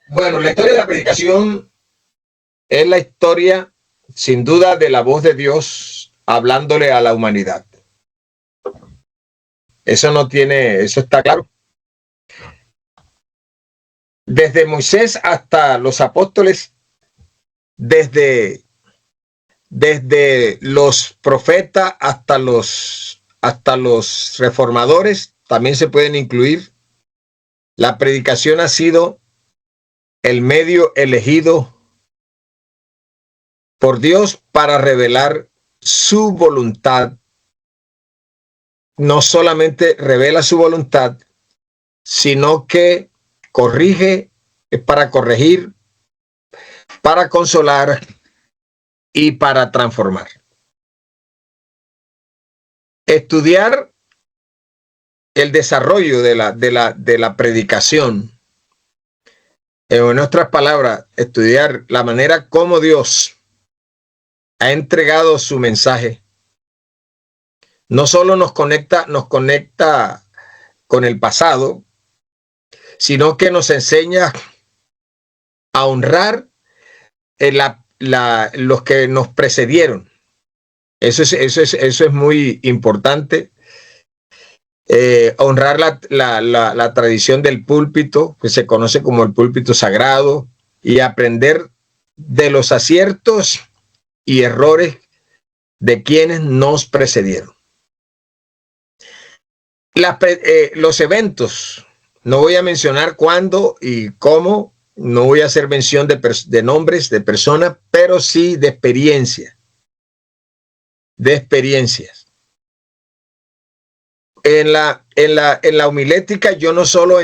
Bueno, la historia de la predicación es la historia, sin duda, de la voz de Dios hablándole a la humanidad. Eso está claro. Desde Moisés hasta los apóstoles, desde, desde los profetas hasta los reformadores, también se pueden incluir. La predicación ha sido el medio elegido por Dios para revelar su voluntad. No solamente revela su voluntad, sino que corrige, para corregir, para consolar y para transformar. Estudiar el desarrollo de la predicación, en otras palabras, estudiar la manera como Dios ha entregado su mensaje, no solo nos conecta con el pasado, sino que nos enseña a honrar los que nos precedieron. Eso es muy importante. Honrar la tradición del púlpito, que se conoce como el púlpito sagrado, y aprender de los aciertos y errores de quienes nos precedieron. Los eventos, no voy a mencionar cuándo y cómo, no voy a hacer mención de nombres de personas, pero sí de experiencias. En la homilética yo no solo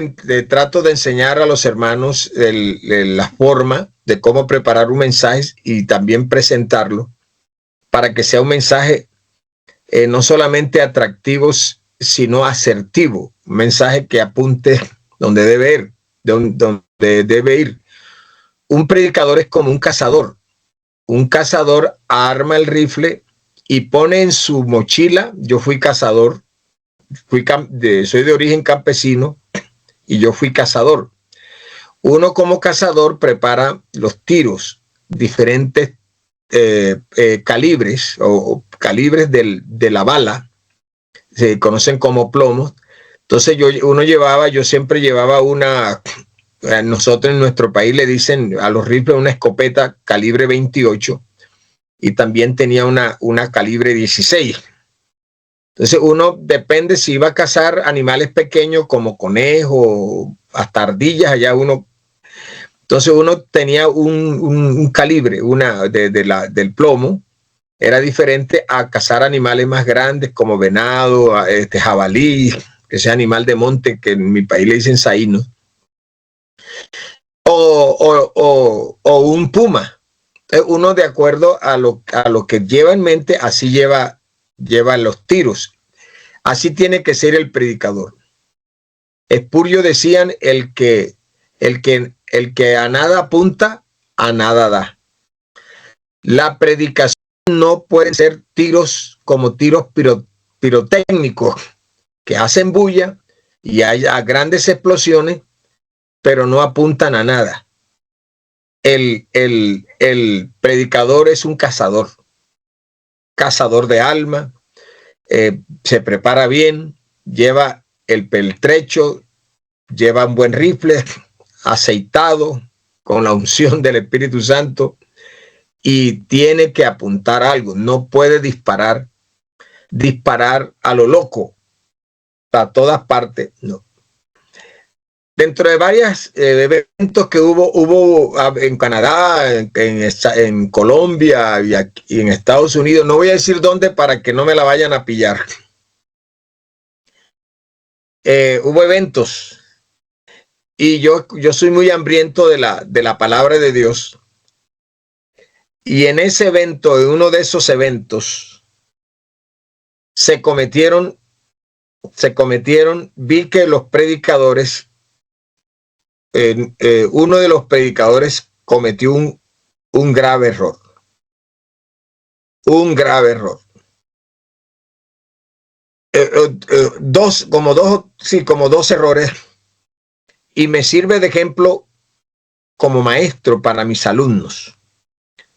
trato de enseñar a los hermanos la forma de cómo preparar un mensaje y también presentarlo para que sea un mensaje no solamente atractivo, sino asertivo, un mensaje que apunte donde debe ir, donde debe ir. Un predicador es como un cazador. Un cazador arma el rifle y pone en su mochila. Yo fui cazador, soy de origen campesino y yo fui cazador. Uno como cazador prepara los tiros, diferentes calibres o calibres de la bala, se conocen como plomos. Entonces yo siempre llevaba nosotros en nuestro país le dicen a los rifles una escopeta calibre 28 y también tenía una calibre 16. Entonces uno depende si iba a cazar animales pequeños como conejos, hasta ardillas, allá uno. Entonces uno tenía un calibre del plomo, era diferente a cazar animales más grandes como venado, jabalí, ese animal de monte que en mi país le dicen saíno, o un puma. Uno de acuerdo a lo que lleva en mente, así lleva los tiros. Así tiene que ser el predicador. Espurio decían, el que a nada apunta, a nada da. La predicación no puede ser tiros como tiros pirotécnicos que hacen bulla y haya grandes explosiones, pero no apuntan a nada. El predicador es un cazador de alma, se prepara bien, lleva el peltrecho, lleva un buen rifle, aceitado, con la unción del Espíritu Santo, y tiene que apuntar algo, no puede disparar a lo loco, a todas partes, no. Dentro de varios eventos que hubo en Canadá, en Colombia y en Estados Unidos, no voy a decir dónde para que no me la vayan a pillar. Hubo eventos y yo soy muy hambriento de la palabra de Dios. Y en ese evento, en uno de esos eventos, se cometieron, vi que los predicadores, uno de los predicadores cometió un grave error. Como dos errores, y me sirve de ejemplo como maestro para mis alumnos.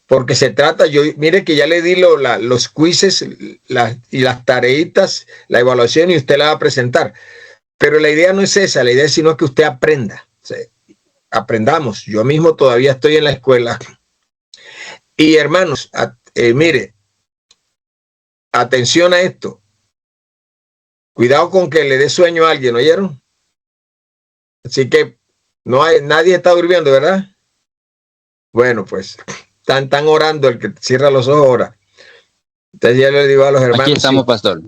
Porque se trata, mire que ya le di los quizzes y las tareitas, la evaluación, y usted la va a presentar. Pero la idea no es esa, la idea es sino que usted aprenda. O sea, aprendamos. Yo mismo todavía estoy en la escuela. Y hermanos, mire, atención a esto. Cuidado con que le dé sueño a alguien, ¿oyeron? Así que nadie está durmiendo, ¿verdad? Bueno, pues están orando, el que cierra los ojos ora. Entonces ya le digo a los hermanos. Aquí estamos, pastor.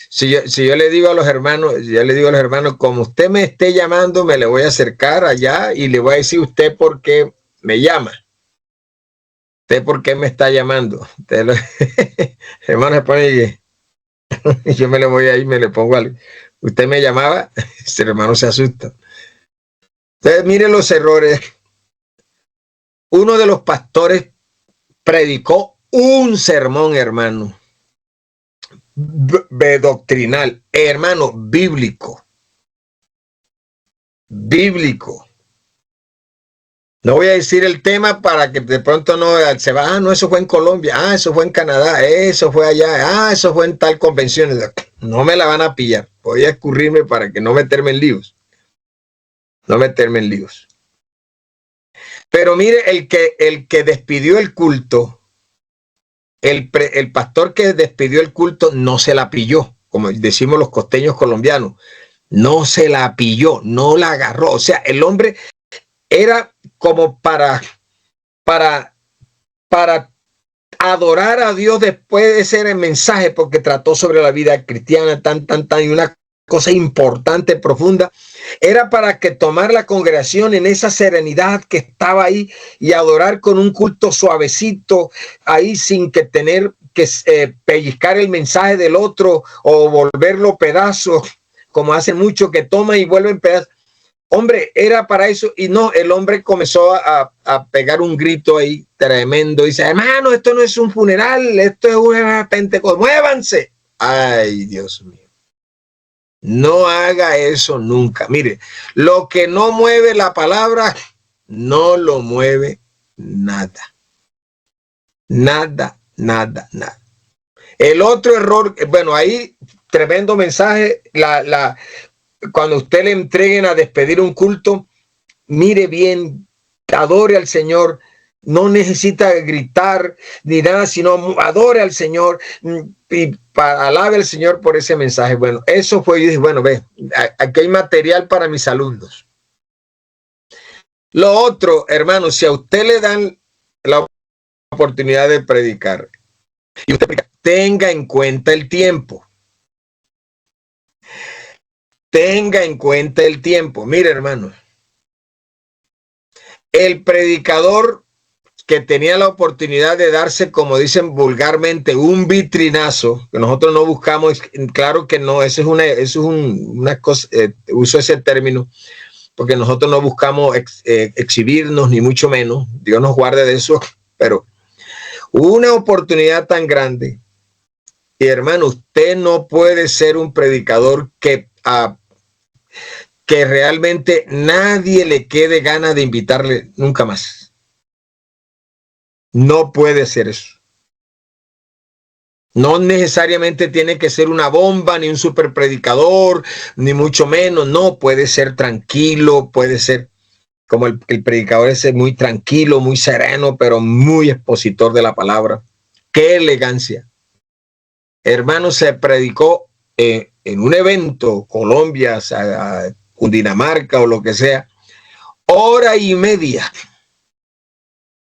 Si yo le digo a los hermanos, como usted me esté llamando, me le voy a acercar allá y le voy a decir usted por qué me llama. ¿Usted por qué me está llamando? Hermano, se pone y yo me le voy ahí, me le pongo algo. Usted me llamaba, ese hermano se asusta. Entonces, mire los errores. Uno de los pastores predicó un sermón, hermano, doctrinal, hermano, bíblico. No voy a decir el tema para que de pronto no se va, no, eso fue en Colombia, eso fue en Canadá, eso fue allá, eso fue en tal convención. No me la van a pillar. Voy a escurrirme para que no meterme en líos. Pero mire, el que despidió el culto, el pastor que despidió el culto no se la pilló, como decimos los costeños colombianos. No se la pilló, no la agarró. O sea, el hombre era como para adorar a Dios después de ser el mensaje, porque trató sobre la vida cristiana, y una cosa importante, profunda, era para que tomar la congregación en esa serenidad que estaba ahí y adorar con un culto suavecito, ahí sin que tener que pellizcar el mensaje del otro o volverlo pedazos, como hacen muchos que toman y vuelven pedazos. Hombre, era para eso, y no, el hombre comenzó a pegar un grito ahí tremendo. Dice, hermano, esto no es un funeral, esto es una Pentecostés, muévanse. Ay, Dios mío. No haga eso nunca. Mire, lo que no mueve la palabra, no lo mueve nada. Nada. El otro error, bueno, ahí tremendo mensaje, cuando usted le entreguen a despedir un culto, mire bien, adore al Señor, no necesita gritar ni nada, sino adore al Señor y alabe al Señor por ese mensaje. Bueno, eso fue, yo dije, bueno, ve, aquí hay material para mis alumnos. Lo otro, hermano, si a usted le dan la oportunidad de predicar y usted predica, tenga en cuenta el tiempo. Tenga en cuenta el tiempo. Mire, hermano, el predicador que tenía la oportunidad de darse, como dicen vulgarmente, un vitrinazo, que nosotros no buscamos, claro que no, eso es una cosa, uso ese término, porque nosotros no buscamos exhibirnos, ni mucho menos, Dios nos guarde de eso, pero una oportunidad tan grande, y hermano, usted no puede ser un predicador que realmente nadie le quede ganas de invitarle nunca más. No puede ser eso. No necesariamente tiene que ser una bomba, ni un super predicador, ni mucho menos. No, puede ser tranquilo, puede ser como el predicador ese, muy tranquilo, muy sereno, pero muy expositor de la palabra. ¡Qué elegancia! Hermano, se predicó en un evento, Colombia, Cundinamarca o lo que sea, 1:30,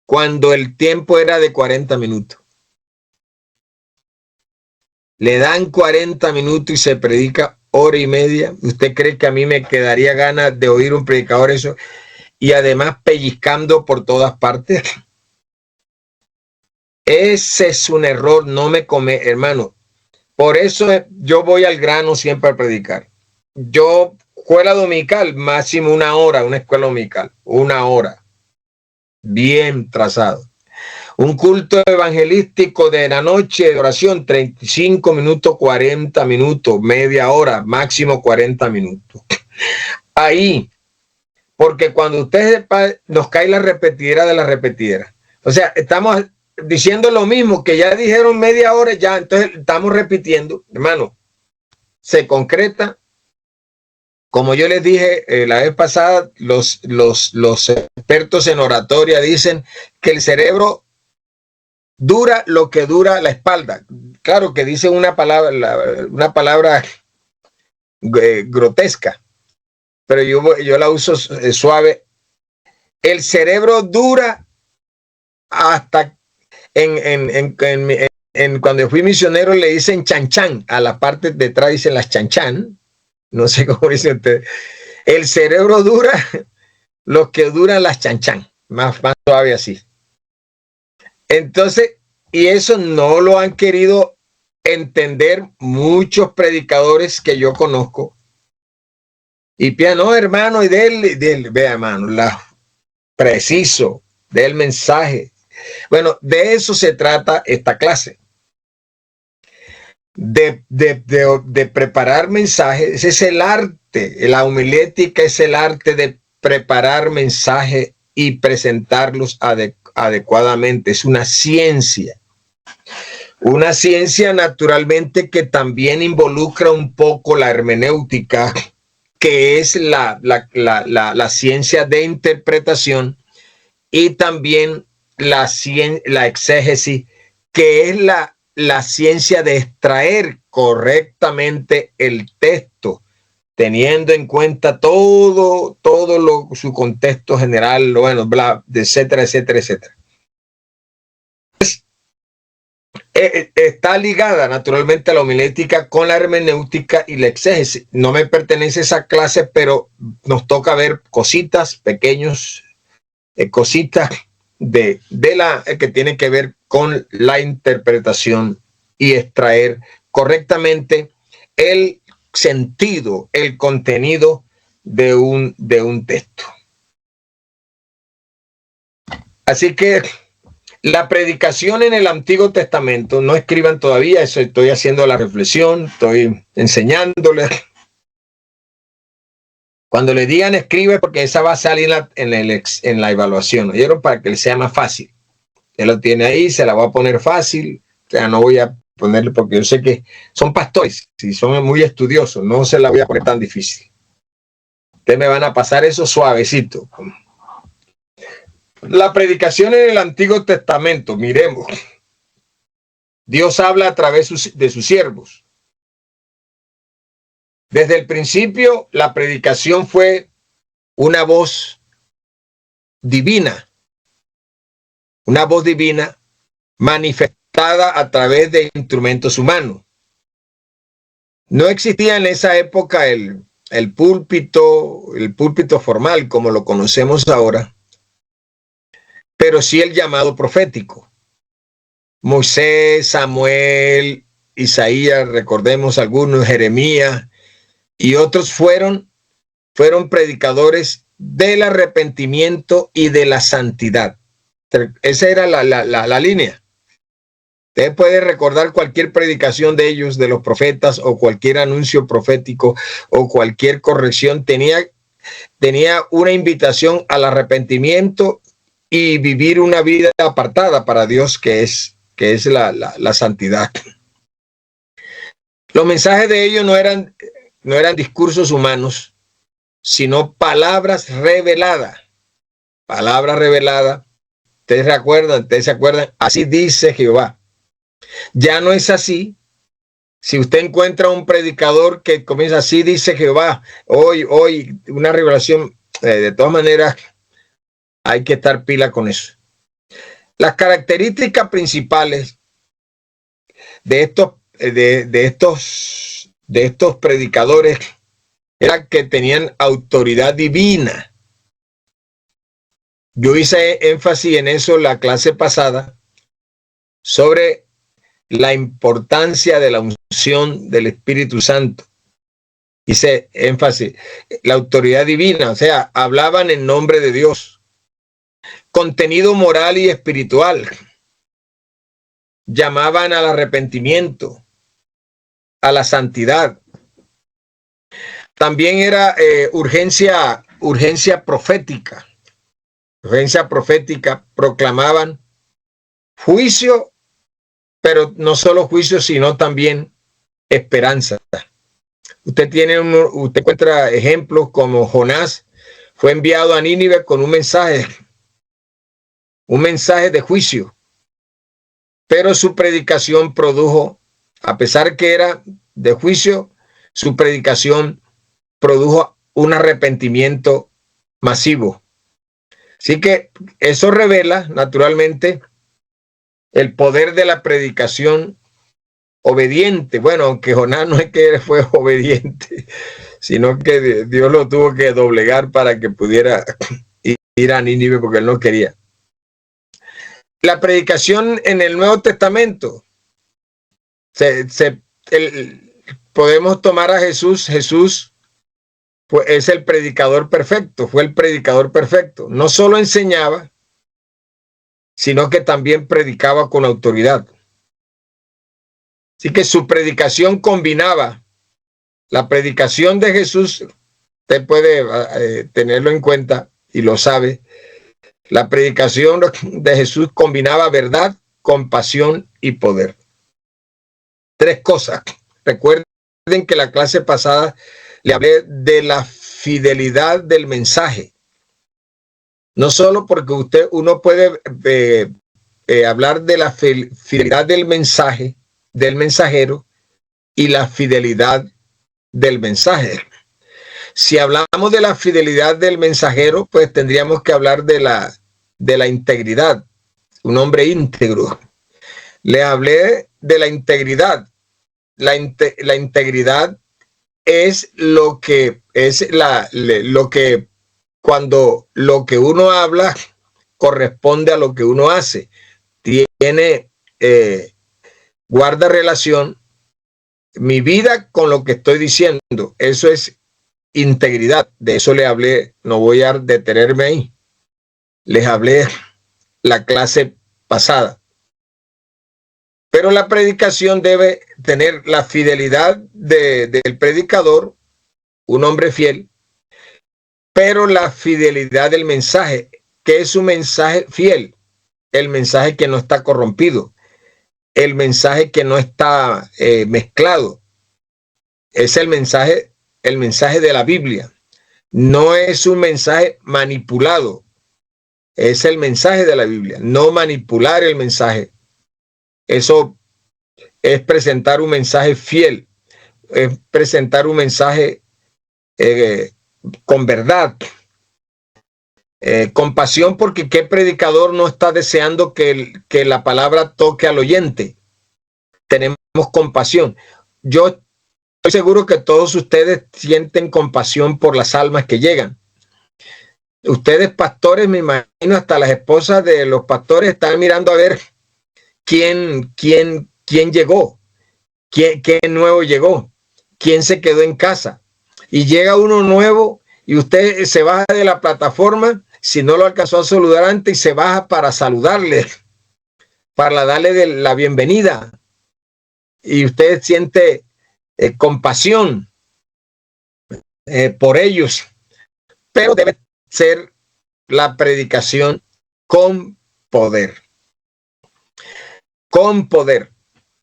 cuando el tiempo era de 40 minutos. Le dan 40 minutos y se predica 1:30. ¿Usted cree que a mí me quedaría ganas de oír un predicador eso? Y además pellizcando por todas partes. Ese es un error, no me come, hermano. Por eso yo voy al grano siempre a predicar. Yo, escuela dominical, máximo 1 hora, una escuela dominical, 1 hora. Bien trazado. Un culto evangelístico de la noche de oración, 35 minutos, 40 minutos, media hora, máximo 40 minutos. Ahí, porque cuando usted nos cae la repetidera de la repetidera. O sea, estamos diciendo lo mismo que ya dijeron media hora, ya, entonces estamos repitiendo, hermano, se concreta. Como yo les dije la vez pasada, los expertos en oratoria dicen que el cerebro dura lo que dura la espalda. Claro que dice una palabra grotesca, pero yo la uso suave. El cerebro dura hasta cuando fui misionero le dicen chanchan, a la parte de atrás dicen las chanchan, no sé cómo dicen ustedes. El cerebro dura lo que duran las chanchan, más suave así. Entonces, y eso no lo han querido entender muchos predicadores que yo conozco. Y piensan, no, hermano, y del, vea, hermano, preciso del mensaje. Bueno, de eso se trata esta clase. De preparar mensajes. Ese es el arte. La homilética es el arte de preparar mensajes y presentarlos adecuadamente. Es una ciencia. Una ciencia naturalmente que también involucra un poco la hermenéutica, que es la ciencia de interpretación, y también la exégesis, que es la ciencia de extraer correctamente el texto, teniendo en cuenta todo su contexto general, bueno, bla, etcétera, etcétera, etcétera. Está ligada naturalmente a la homilética con la hermenéutica y la exégesis. No me pertenece a esa clase, pero nos toca ver cositas, pequeños cositas de la que tiene que ver con la interpretación y extraer correctamente el sentido, el contenido de un texto. Así que la predicación en el Antiguo Testamento, no escriban todavía, eso estoy haciendo la reflexión, estoy enseñándoles. Cuando le digan escribe, porque esa va a salir en la evaluación, ¿oyeron? Para que le sea más fácil. Él lo tiene ahí, se la voy a poner fácil, o sea, no voy a ponerle, porque yo sé que son pastores, si son muy estudiosos, no se la voy a poner tan difícil. Ustedes me van a pasar eso suavecito. La predicación en el Antiguo Testamento, miremos. Dios habla a través de sus siervos. Desde el principio, la predicación fue una voz divina manifestada a través de instrumentos humanos. No existía en esa época el púlpito formal como lo conocemos ahora, pero sí el llamado profético. Moisés, Samuel, Isaías, recordemos algunos, Jeremías y otros fueron predicadores del arrepentimiento y de la santidad. Esa era la línea. Usted puede recordar cualquier predicación de ellos, de los profetas, o cualquier anuncio profético o cualquier corrección tenía una invitación al arrepentimiento y vivir una vida apartada para Dios, que es la santidad. Los mensajes de ellos no eran discursos humanos, sino palabras reveladas. Palabras reveladas. Ustedes se acuerdan, así dice Jehová. Ya no es así. Si usted encuentra un predicador que comienza así dice Jehová, hoy, una revelación, de todas maneras, hay que estar pila con eso. Las características principales de estos predicadores era que tenían autoridad divina. Yo hice énfasis en eso la clase pasada sobre la importancia de la unción del Espíritu Santo. Hice énfasis, la autoridad divina, o sea, hablaban en nombre de Dios. Contenido moral y espiritual. Llamaban al arrepentimiento, a la santidad. También era urgencia urgencia profética. Urgencia profética, proclamaban juicio, pero no solo juicio, sino también esperanza. Usted encuentra ejemplos como Jonás fue enviado a Nínive con un mensaje de juicio, pero su predicación produjo, a pesar que era de juicio, su predicación produjo un arrepentimiento masivo. Así que eso revela, naturalmente, el poder de la predicación obediente. Bueno, aunque Jonás no es que fue obediente, sino que Dios lo tuvo que doblegar para que pudiera ir a Nínive porque él no quería. La predicación en el Nuevo Testamento, podemos tomar a Jesús. Jesús pues, es el predicador perfecto, fue el predicador perfecto. No solo enseñaba, sino que también predicaba con autoridad. Así que su predicación combinaba la predicación de Jesús. Usted puede tenerlo en cuenta y lo sabe. La predicación de Jesús combinaba verdad, compasión y poder. Tres cosas. Recuerden que la clase pasada le hablé de la fidelidad del mensaje. No solo porque uno puede hablar de la fidelidad del mensaje, del mensajero, y la fidelidad del mensaje. Si hablamos de la fidelidad del mensajero, pues tendríamos que hablar de la integridad, un hombre íntegro. Le hablé de la integridad. La integridad es lo que cuando lo que uno habla corresponde a lo que uno hace. Guarda relación mi vida con lo que estoy diciendo. Eso es integridad. De eso le hablé. No voy a detenerme ahí. Les hablé la clase pasada. Pero la predicación debe tener la fidelidad del predicador, un hombre fiel, pero la fidelidad del mensaje, que es un mensaje fiel, el mensaje que no está corrompido, el mensaje que no está mezclado. Es el mensaje de la Biblia. No es un mensaje manipulado. Es el mensaje de la Biblia. No manipular el mensaje. Eso es presentar un mensaje fiel. Es presentar un mensaje con verdad. Compasión, porque qué predicador no está deseando que la palabra toque al oyente. Tenemos compasión. Yo estoy seguro que todos ustedes sienten compasión por las almas que llegan. Ustedes, pastores, me imagino, hasta las esposas de los pastores están mirando a ver quién llegó, quién nuevo llegó, quién se quedó en casa. Y llega uno nuevo y usted se baja de la plataforma, si no lo alcanzó a saludar antes, y se baja para saludarle, para darle la bienvenida. Y usted siente compasión por ellos, pero debe ser la predicación con poder. Con poder.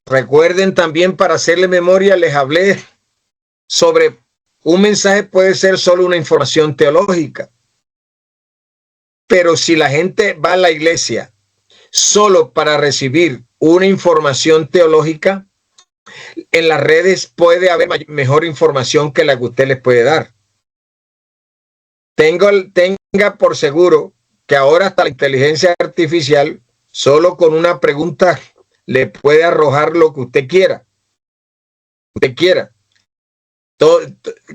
Recuerden también, para hacerle memoria, les hablé sobre un mensaje puede ser solo una información teológica. Pero si la gente va a la iglesia solo para recibir una información teológica, en las redes puede haber mejor información que la que usted les puede dar. Tenga por seguro que ahora hasta la inteligencia artificial, solo con una pregunta, le puede arrojar lo que usted quiera.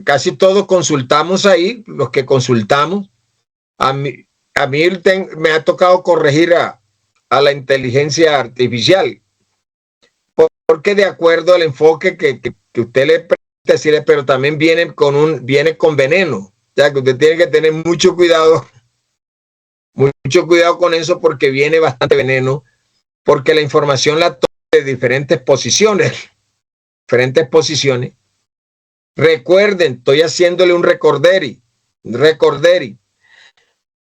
Casi todos consultamos ahí, los que consultamos. A mí me ha tocado corregir a la inteligencia artificial, porque de acuerdo al enfoque que usted le presenta, pero también viene con veneno. Ya que usted tiene que tener mucho cuidado con eso, porque viene bastante veneno, porque la información la toma de diferentes posiciones. Recuerden, estoy haciéndole un recorderi. Recorderi.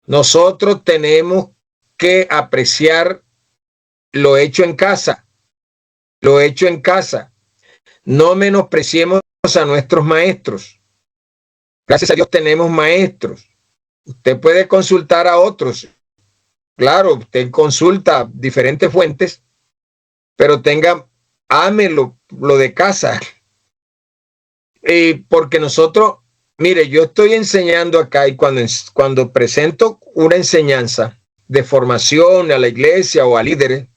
Nosotros tenemos que apreciar lo hecho en casa. Lo hecho en casa. No menospreciemos a nuestros maestros. Gracias a Dios tenemos maestros. Usted puede consultar a otros. Claro, usted consulta diferentes fuentes, pero ame lo de casa. Porque nosotros, mire, yo estoy enseñando acá y cuando presento una enseñanza de formación a la iglesia o a líderes,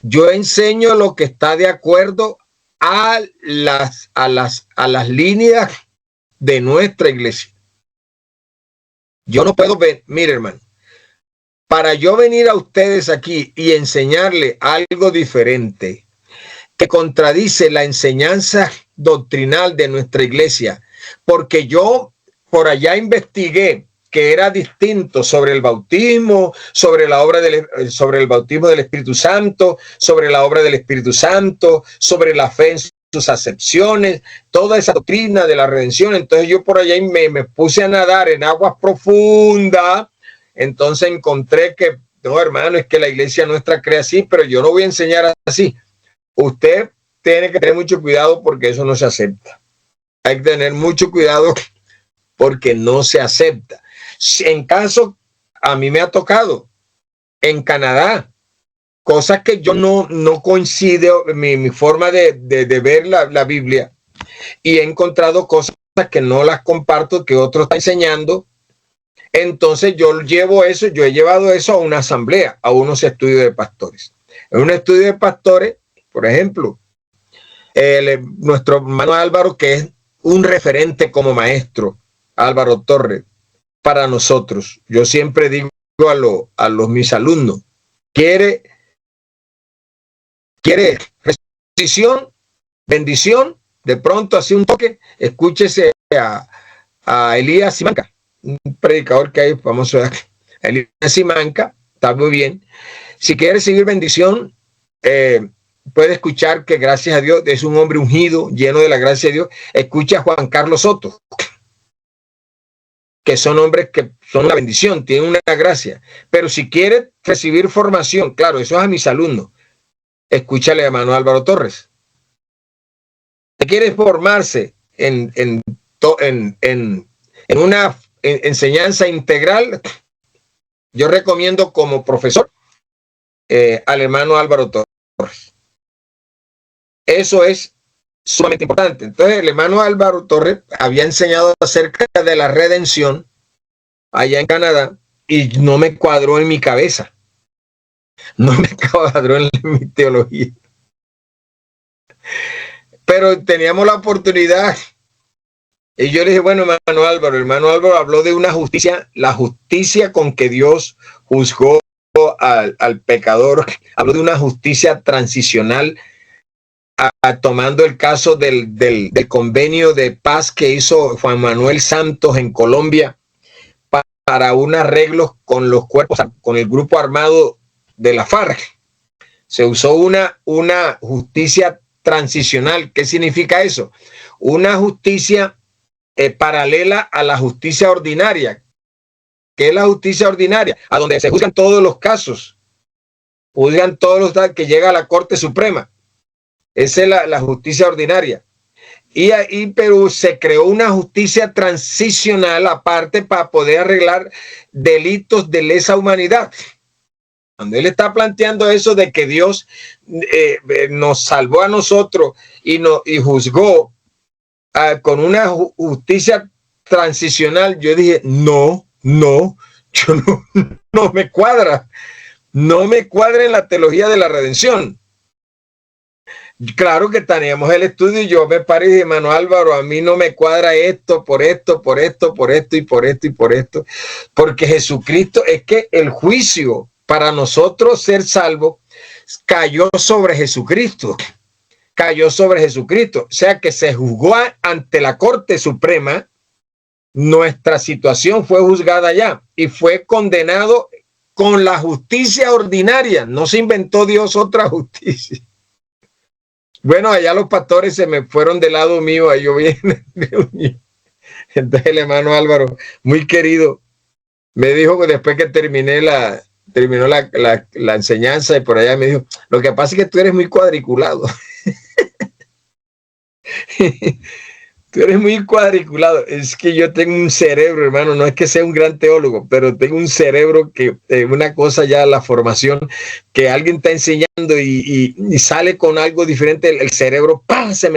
yo enseño lo que está de acuerdo a las líneas de nuestra iglesia. Yo no puedo ver, mire hermano, para yo venir a ustedes aquí y enseñarle algo diferente que contradice la enseñanza doctrinal de nuestra iglesia, porque yo por allá investigué que era distinto sobre el bautismo, sobre el bautismo del Espíritu Santo, sobre la obra del Espíritu Santo, sobre la fe en sus acepciones, toda esa doctrina de la redención. Entonces yo por allá me puse a nadar en aguas profundas. Entonces encontré que, no hermano, es que la iglesia nuestra cree así, pero yo no voy a enseñar así. Usted tiene que tener mucho cuidado porque eso no se acepta. Hay que tener mucho cuidado porque no se acepta. En caso, a mí me ha tocado en Canadá, cosas que yo no coincide mi forma de ver la Biblia, y he encontrado cosas que no las comparto, que otro está enseñando. Entonces yo he llevado eso a una asamblea, a unos estudios de pastores. En un estudio de pastores, por ejemplo, nuestro hermano Álvaro, que es un referente como maestro, Álvaro Torres, para nosotros. Yo siempre digo a mis alumnos, quiere bendición, de pronto así un toque, escúchese a Elías Simanca, un predicador que hay famoso, Elías Simanca, está muy bien. Si quiere recibir bendición, puede escuchar que gracias a Dios es un hombre ungido, lleno de la gracia de Dios. Escucha a Juan Carlos Soto, que son hombres que son una bendición, tienen una gracia. Pero si quiere recibir formación, claro, eso es a mis alumnos, escúchale a hermano Álvaro Torres. Si quiere formarse en una enseñanza integral, yo recomiendo como profesor al hermano Álvaro Torres. Eso es sumamente importante. Entonces el hermano Álvaro Torres había enseñado acerca de la redención allá en Canadá y no me cuadró en mi cabeza, no me cuadró en mi teología, pero teníamos la oportunidad y yo le dije, bueno, hermano Álvaro habló de una justicia, la justicia con que Dios juzgó al pecador, habló de una justicia transicional, tomando el caso del convenio de paz que hizo Juan Manuel Santos en Colombia para un arreglo con los cuerpos, con el grupo armado de la FARC. Se usó una justicia transicional. ¿Qué significa eso? Una justicia paralela a la justicia ordinaria. ¿Qué es la justicia ordinaria? A donde se juzgan todos los casos, juzgan todos los casos que llega a la Corte Suprema. Esa es la justicia ordinaria. Y ahí, pero se creó una justicia transicional aparte para poder arreglar delitos de lesa humanidad. Cuando él está planteando eso de que Dios nos salvó a nosotros y juzgó con una justicia transicional, yo dije, no me cuadra. No me cuadra en la teología de la redención. Claro que teníamos el estudio y yo me paré y dije, hermano Álvaro, a mí no me cuadra esto, por esto, porque Jesucristo, es que el juicio para nosotros ser salvos cayó sobre Jesucristo, o sea que se juzgó ante la Corte Suprema, nuestra situación fue juzgada allá y fue condenado con la justicia ordinaria, no se inventó Dios otra justicia. Bueno, allá los pastores se me fueron del lado mío, ahí yo bien. Entonces el hermano Álvaro, muy querido, me dijo que después que terminó la enseñanza y por allá me dijo, lo que pasa es que tú eres muy cuadriculado. Tú eres muy cuadriculado. Es que yo tengo un cerebro, hermano, no es que sea un gran teólogo, pero tengo un cerebro que una cosa ya, la formación, que alguien está enseñando y sale con algo diferente, el cerebro, ¡pam!, se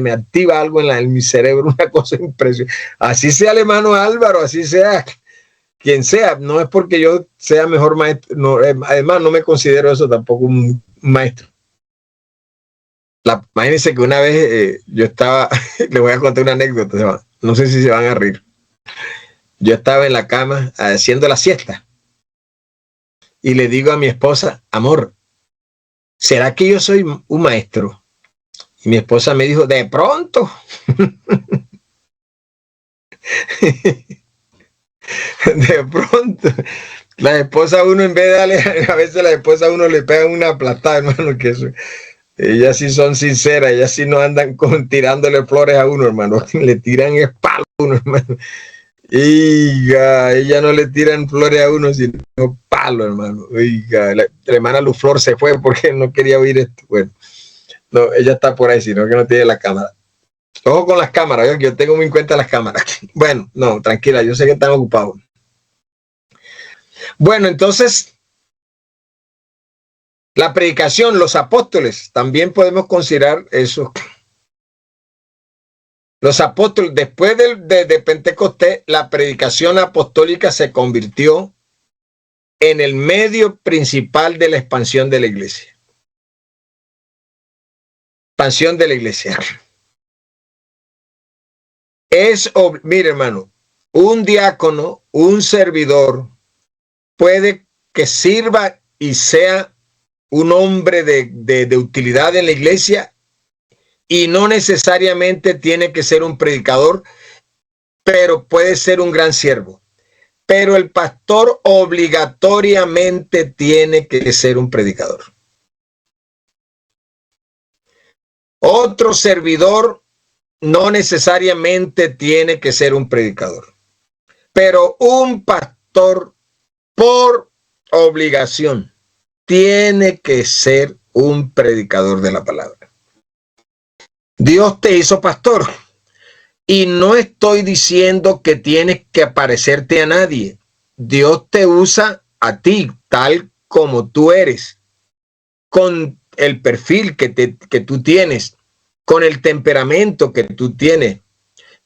me activa algo en mi cerebro, una cosa impresionante. Así sea el hermano Álvaro, así sea quien sea, no es porque yo sea mejor maestro, no, además no me considero eso tampoco un maestro. Imagínense que una vez yo estaba, le voy a contar una anécdota, no sé si se van a reír. Yo estaba en la cama haciendo la siesta y le digo a mi esposa, amor, ¿será que yo soy un maestro? Y mi esposa me dijo, de pronto. De pronto. La esposa a uno, en vez de darle, a veces la esposa a uno le pegan una aplastada, hermano, que eso. Ellas sí son sinceras, ellas sí no andan tirándole flores a uno, hermano. Le tiran espalda a uno, hermano. Oiga, ella no le tiran flores a uno, sino palo, hermano. Oiga, la hermana Luz Flor se fue porque no quería oír esto. Bueno, no, ella está por ahí, sino que no tiene la cámara. Ojo con las cámaras, yo tengo muy en cuenta las cámaras. Bueno, no, tranquila, yo sé que están ocupados. Bueno, entonces, la predicación, los apóstoles, también podemos considerar eso. Los apóstoles, después de Pentecostés, la predicación apostólica se convirtió en el medio principal de la expansión de la iglesia. Expansión de la iglesia. Mire, hermano, un diácono, un servidor, puede que sirva y sea un hombre de utilidad en la iglesia y no necesariamente tiene que ser un predicador, pero puede ser un gran siervo. Pero el pastor obligatoriamente tiene que ser un predicador. Otro servidor no necesariamente tiene que ser un predicador, pero un pastor por obligación tiene que ser un predicador de la palabra. Dios te hizo pastor y no estoy diciendo que tienes que parecerte a nadie. Dios te usa a ti tal como tú eres, con el perfil que tú tienes, con el temperamento que tú tienes,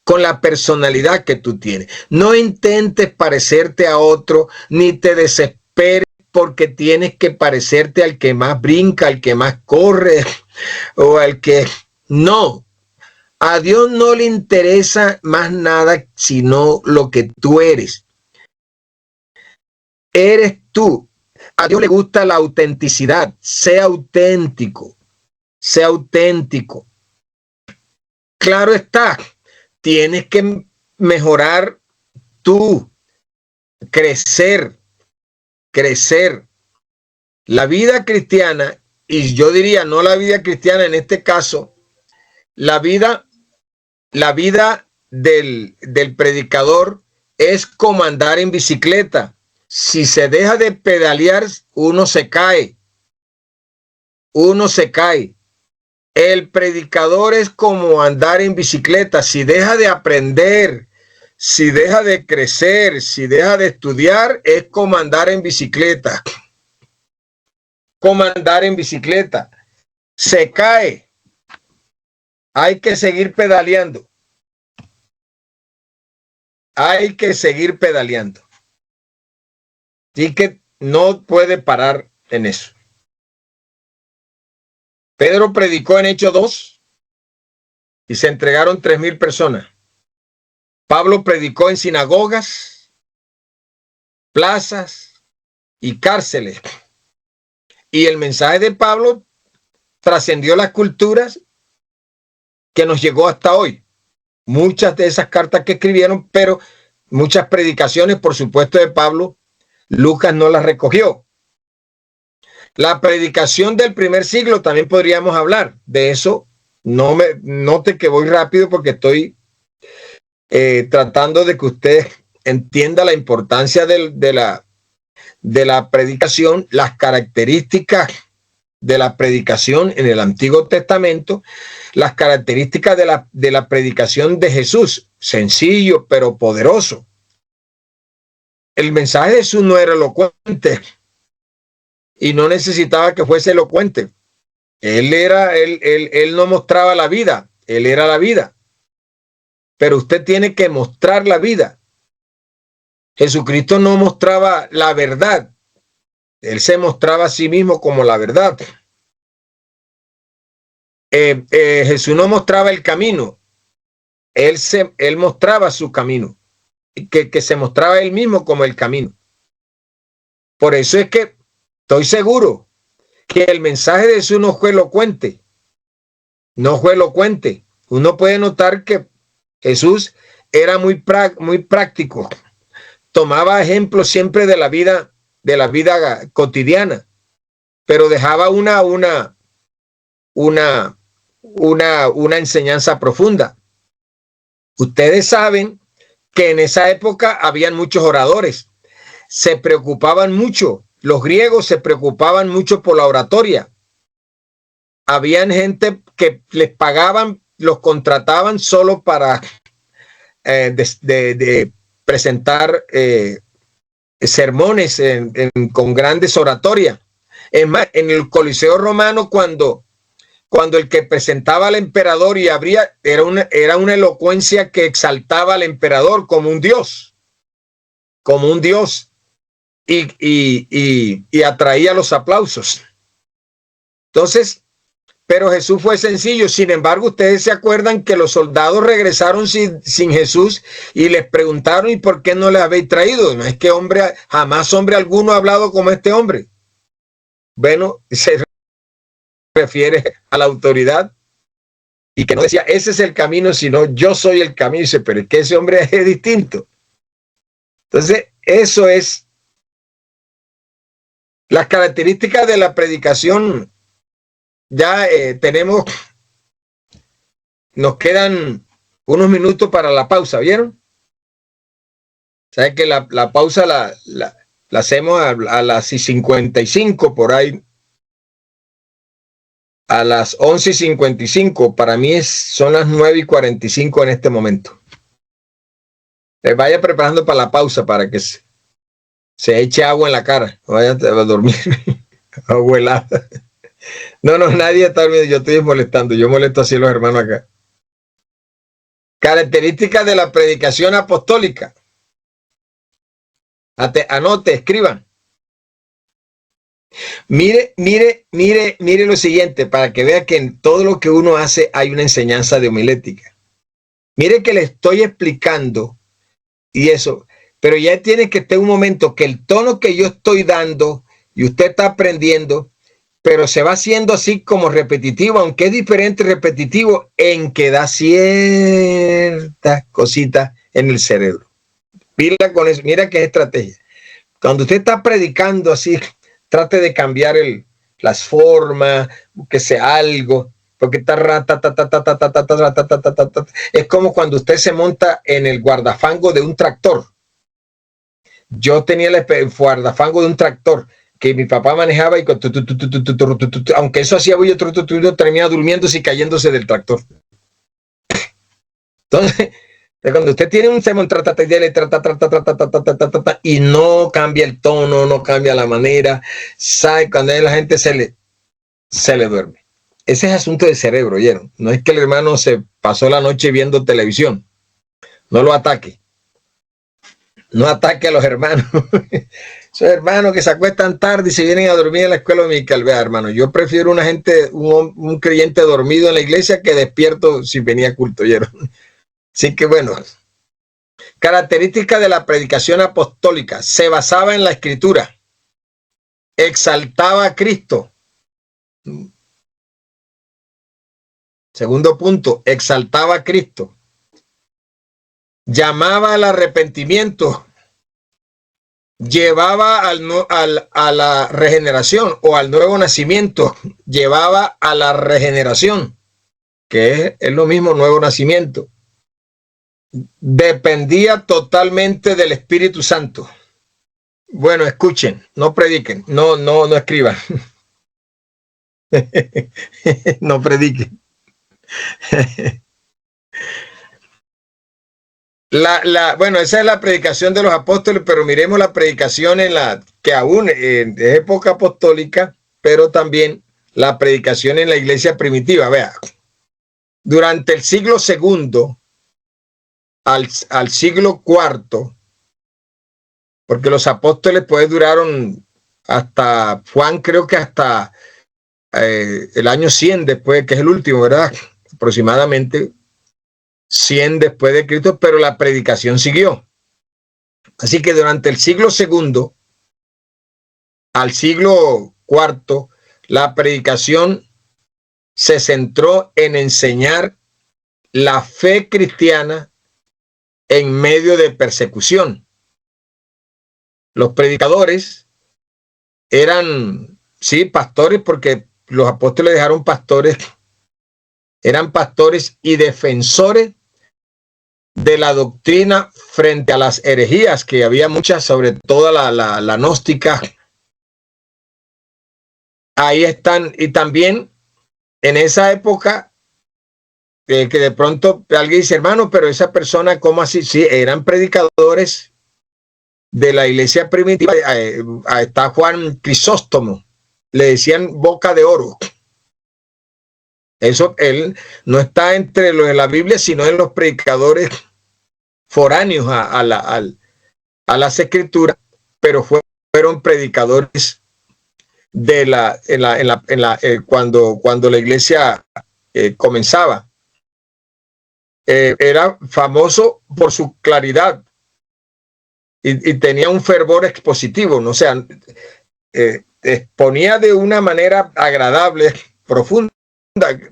con la personalidad que tú tienes. No intentes parecerte a otro, ni te desesperes porque tienes que parecerte al que más brinca, al que más corre, o al que... No, a Dios no le interesa más nada sino lo que tú eres. Eres tú. A Dios le gusta la autenticidad. Sea auténtico. Sea auténtico. Claro está, tienes que mejorar tú, crecer. La vida cristiana, y yo diría no la vida cristiana en este caso, la vida del predicador es como andar en bicicleta. Si se deja de pedalear, uno se cae. El predicador es como andar en bicicleta. Si deja de aprender, si deja de crecer, si deja de estudiar, es como andar en bicicleta. Como andar en bicicleta. Se cae. Hay que seguir pedaleando. Hay que seguir pedaleando. Así que no puede parar en eso. Pedro predicó en Hechos 2 y se entregaron 3,000 personas. Pablo predicó en sinagogas, plazas y cárceles. Y el mensaje de Pablo trascendió las culturas que nos llegó hasta hoy. Muchas de esas cartas que escribieron, pero muchas predicaciones, por supuesto, de Pablo, Lucas no las recogió. La predicación del primer siglo también podríamos hablar de eso. No me note que voy rápido porque estoy tratando de que usted entienda la importancia de la predicación, las características de la predicación en el Antiguo Testamento, las características de la predicación de Jesús, sencillo pero poderoso. El mensaje de Jesús no era elocuente y no necesitaba que fuese elocuente. Él no mostraba la vida, él era la vida. Pero usted tiene que mostrar la vida. Jesucristo no mostraba la verdad, él se mostraba a sí mismo como la verdad. Jesús no mostraba el camino, él mostraba su camino, que se mostraba él mismo como el camino. Por eso es que estoy seguro que el mensaje de Jesús no fue elocuente, no fue elocuente. Uno puede notar que Jesús era muy práctico, tomaba ejemplos siempre de la vida cotidiana, pero dejaba una enseñanza profunda. Ustedes saben que en esa época habían muchos oradores, se preocupaban mucho, los griegos se preocupaban mucho por la oratoria. Habían gente que les pagaban, los contrataban solo para de presentar sermones con grandes oratorias. Es más, en el Coliseo Romano, cuando el que presentaba al emperador y abría, era una elocuencia que exaltaba al emperador como un dios, y atraía los aplausos. Entonces, pero Jesús fue sencillo. Sin embargo, ustedes se acuerdan que los soldados regresaron sin Jesús y les preguntaron: ¿y por qué no les habéis traído? No es que jamás hombre alguno ha hablado como este hombre. Bueno, se refiere a la autoridad, y que no decía ese es el camino, sino yo soy el camino. Dice, pero es que ese hombre es distinto. Entonces, eso es las características de la predicación. Ya nos quedan unos minutos para la pausa, ¿vieron? ¿Saben que la pausa la hacemos a las 55 por ahí? A las 11:55, para mí son las 9:45 en este momento. Vaya preparando para la pausa para que se eche agua en la cara, vaya a dormir abuela. No, nadie está dormido, yo estoy molestando, yo molesto así a los hermanos acá. Características de la predicación apostólica. Anote, escriban. Mire lo siguiente, para que vea que en todo lo que uno hace hay una enseñanza de homilética. Mire que le estoy explicando y eso, pero ya tiene que tener un momento que el tono que yo estoy dando y usted está aprendiendo, pero se va haciendo así como repetitivo, aunque es diferente repetitivo en que da ciertas cositas en el cerebro. Mira con eso, mira qué estrategia. Cuando usted está predicando así, trate de cambiar las formas, que sea algo, porque está es como cuando usted se monta en el guardafango de un tractor. Yo tenía el guardafango de un tractor que mi papá manejaba, y aunque eso hacía bullo, terminaba durmiéndose y cayéndose del tractor. Entonces, cuando usted tiene un sermón y no cambia el tono, no cambia la manera, sabe, cuando la gente se le duerme. Ese es asunto de cerebro, ¿oyeron? No es que el hermano se pasó la noche viendo televisión. No lo ataque. No ataque a los hermanos. Esos hermanos que se acuestan tarde y se vienen a dormir en la escuela dominical. Vea, hermano, yo prefiero un creyente dormido en la iglesia que despierto si venía culto, ¿oyeron? Así que bueno, característica de la predicación apostólica: se basaba en la escritura, exaltaba a Cristo. Segundo punto, exaltaba a Cristo, llamaba al arrepentimiento, llevaba a la regeneración o al nuevo nacimiento, llevaba a la regeneración, que es lo mismo, nuevo nacimiento. Dependía totalmente del Espíritu Santo. Bueno, escuchen, no prediquen, no escriban. No prediquen. Bueno, esa es la predicación de los apóstoles, pero miremos la predicación que aún en época apostólica, pero también la predicación en la iglesia primitiva. Vea, durante el siglo segundo al siglo cuarto, porque los apóstoles pues duraron hasta Juan, creo que hasta el año 100 después, que es el último, ¿verdad? Aproximadamente 100 después de Cristo, pero la predicación siguió. Así que durante el siglo segundo al siglo cuarto, la predicación se centró en enseñar la fe cristiana en medio de persecución. Los predicadores eran, sí, pastores, porque los apóstoles dejaron pastores, eran pastores y defensores de la doctrina frente a las herejías, que había muchas, sobre todo la gnóstica. Ahí están, y también en esa época, que de pronto alguien dice, hermano, pero esa persona, ¿cómo así? Sí, eran predicadores de la iglesia primitiva. Está Juan Crisóstomo, le decían boca de oro. Eso, él no está entre los de la Biblia, sino en los predicadores foráneos a las escrituras, pero fueron predicadores de cuando la iglesia comenzaba. Era famoso por su claridad y tenía un fervor expositivo, ¿no? O sea, exponía de una manera agradable, profunda,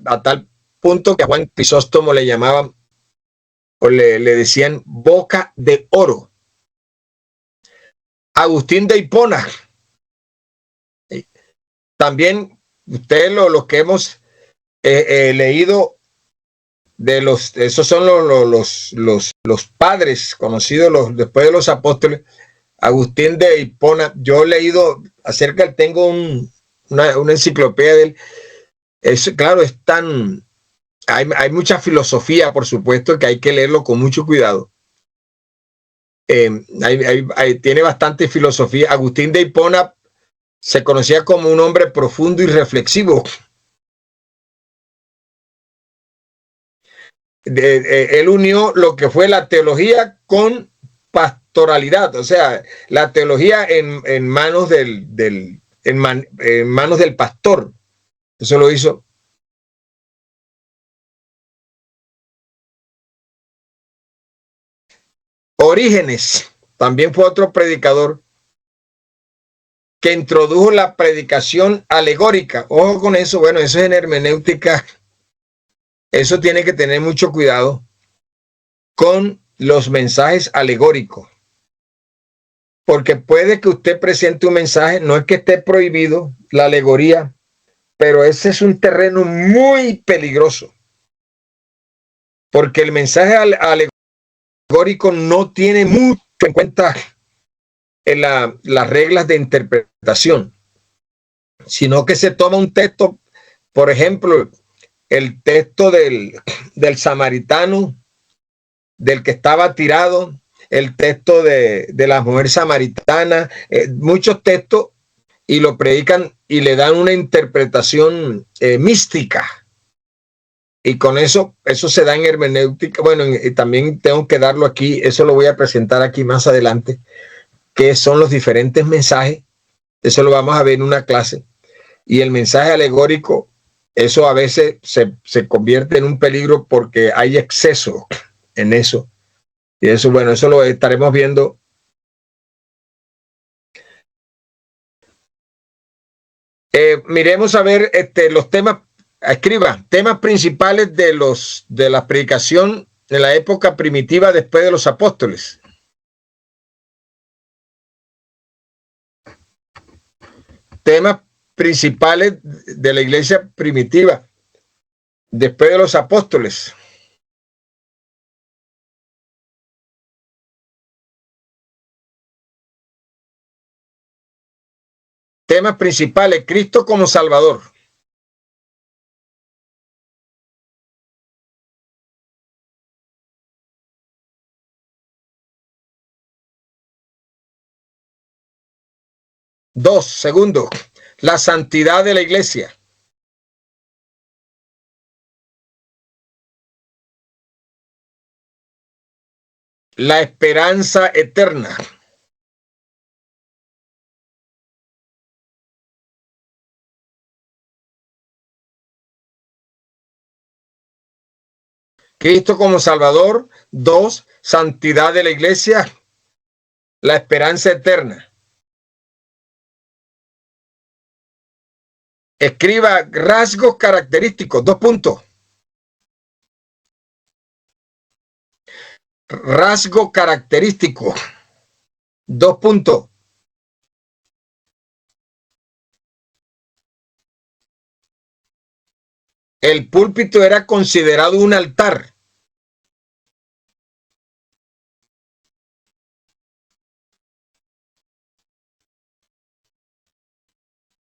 a tal punto que a Juan Crisóstomo le llamaban o le decían boca de oro. Agustín de Hipona, también ustedes los que hemos leído de esos son los padres conocidos después de los apóstoles. Agustín de Hipona, yo he leído acerca, tengo una enciclopedia de él. Claro, hay mucha filosofía, por supuesto, que hay que leerlo con mucho cuidado. Tiene bastante filosofía. Agustín de Hipona se conocía como un hombre profundo y reflexivo. Él unió lo que fue la teología con pastoralidad, o sea, la teología en manos en manos del pastor. Eso lo hizo. Orígenes también fue otro predicador que introdujo la predicación alegórica. Ojo con eso, bueno, eso es en hermenéutica. Eso tiene que tener mucho cuidado con los mensajes alegóricos. Porque puede que usted presente un mensaje, no es que esté prohibido la alegoría, pero ese es un terreno muy peligroso. Porque el mensaje alegórico no tiene mucho en cuenta en las reglas de interpretación, sino que se toma un texto, por ejemplo, el texto del samaritano, del que estaba tirado, el texto de la mujer samaritana, muchos textos, y lo predican y le dan una interpretación mística. Y con eso se da en hermenéutica. Bueno, también tengo que darlo aquí, eso lo voy a presentar aquí más adelante, que son los diferentes mensajes. Eso lo vamos a ver en una clase. Y el mensaje alegórico, eso a veces se convierte en un peligro porque hay exceso en eso. Y eso, bueno, eso lo estaremos viendo. Miremos a ver los temas, escriba, temas principales de la predicación de la época primitiva después de los apóstoles. Temas principales de la iglesia primitiva después de los apóstoles. temas principales: Cristo como Salvador. Dos, segundo, la santidad de la iglesia. La esperanza eterna. Cristo como Salvador. Dos, santidad de la iglesia. La esperanza eterna. Escriba rasgos característicos. 2 puntos. Rasgo característico. 2 puntos. El púlpito era considerado un altar.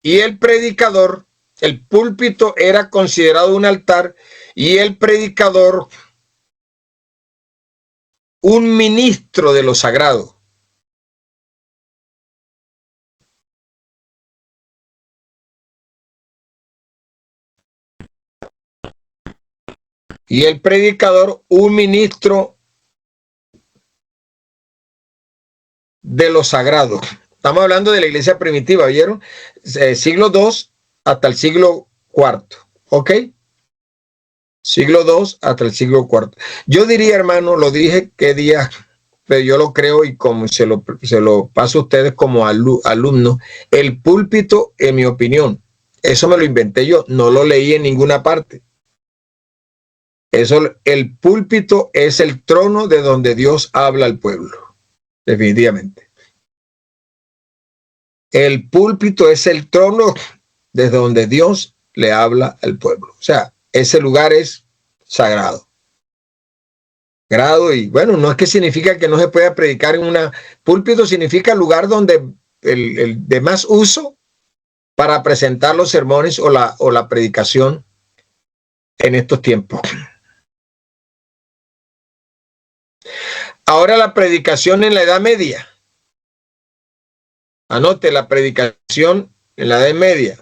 Y el predicador, el púlpito era considerado un altar y el predicador un ministro de lo sagrado. Y el predicador un ministro de lo sagrado. Estamos hablando de la iglesia primitiva, ¿vieron? Siglo II hasta el siglo IV, ¿ok? Siglo II hasta el siglo IV. Yo diría, hermano, lo dije qué día, pero yo lo creo y como se lo paso a ustedes como alumnos, el púlpito, en mi opinión, eso me lo inventé yo, no lo leí en ninguna parte. Eso, el púlpito es el trono de donde Dios habla al pueblo, definitivamente. El púlpito es el trono desde donde Dios le habla al pueblo. O sea, ese lugar es sagrado. Sagrado, y bueno, no es que significa que no se pueda predicar en una púlpito, significa lugar donde el de más uso para presentar los sermones o la predicación en estos tiempos. Ahora la predicación en la Edad Media. Anote la predicación en la Edad Media.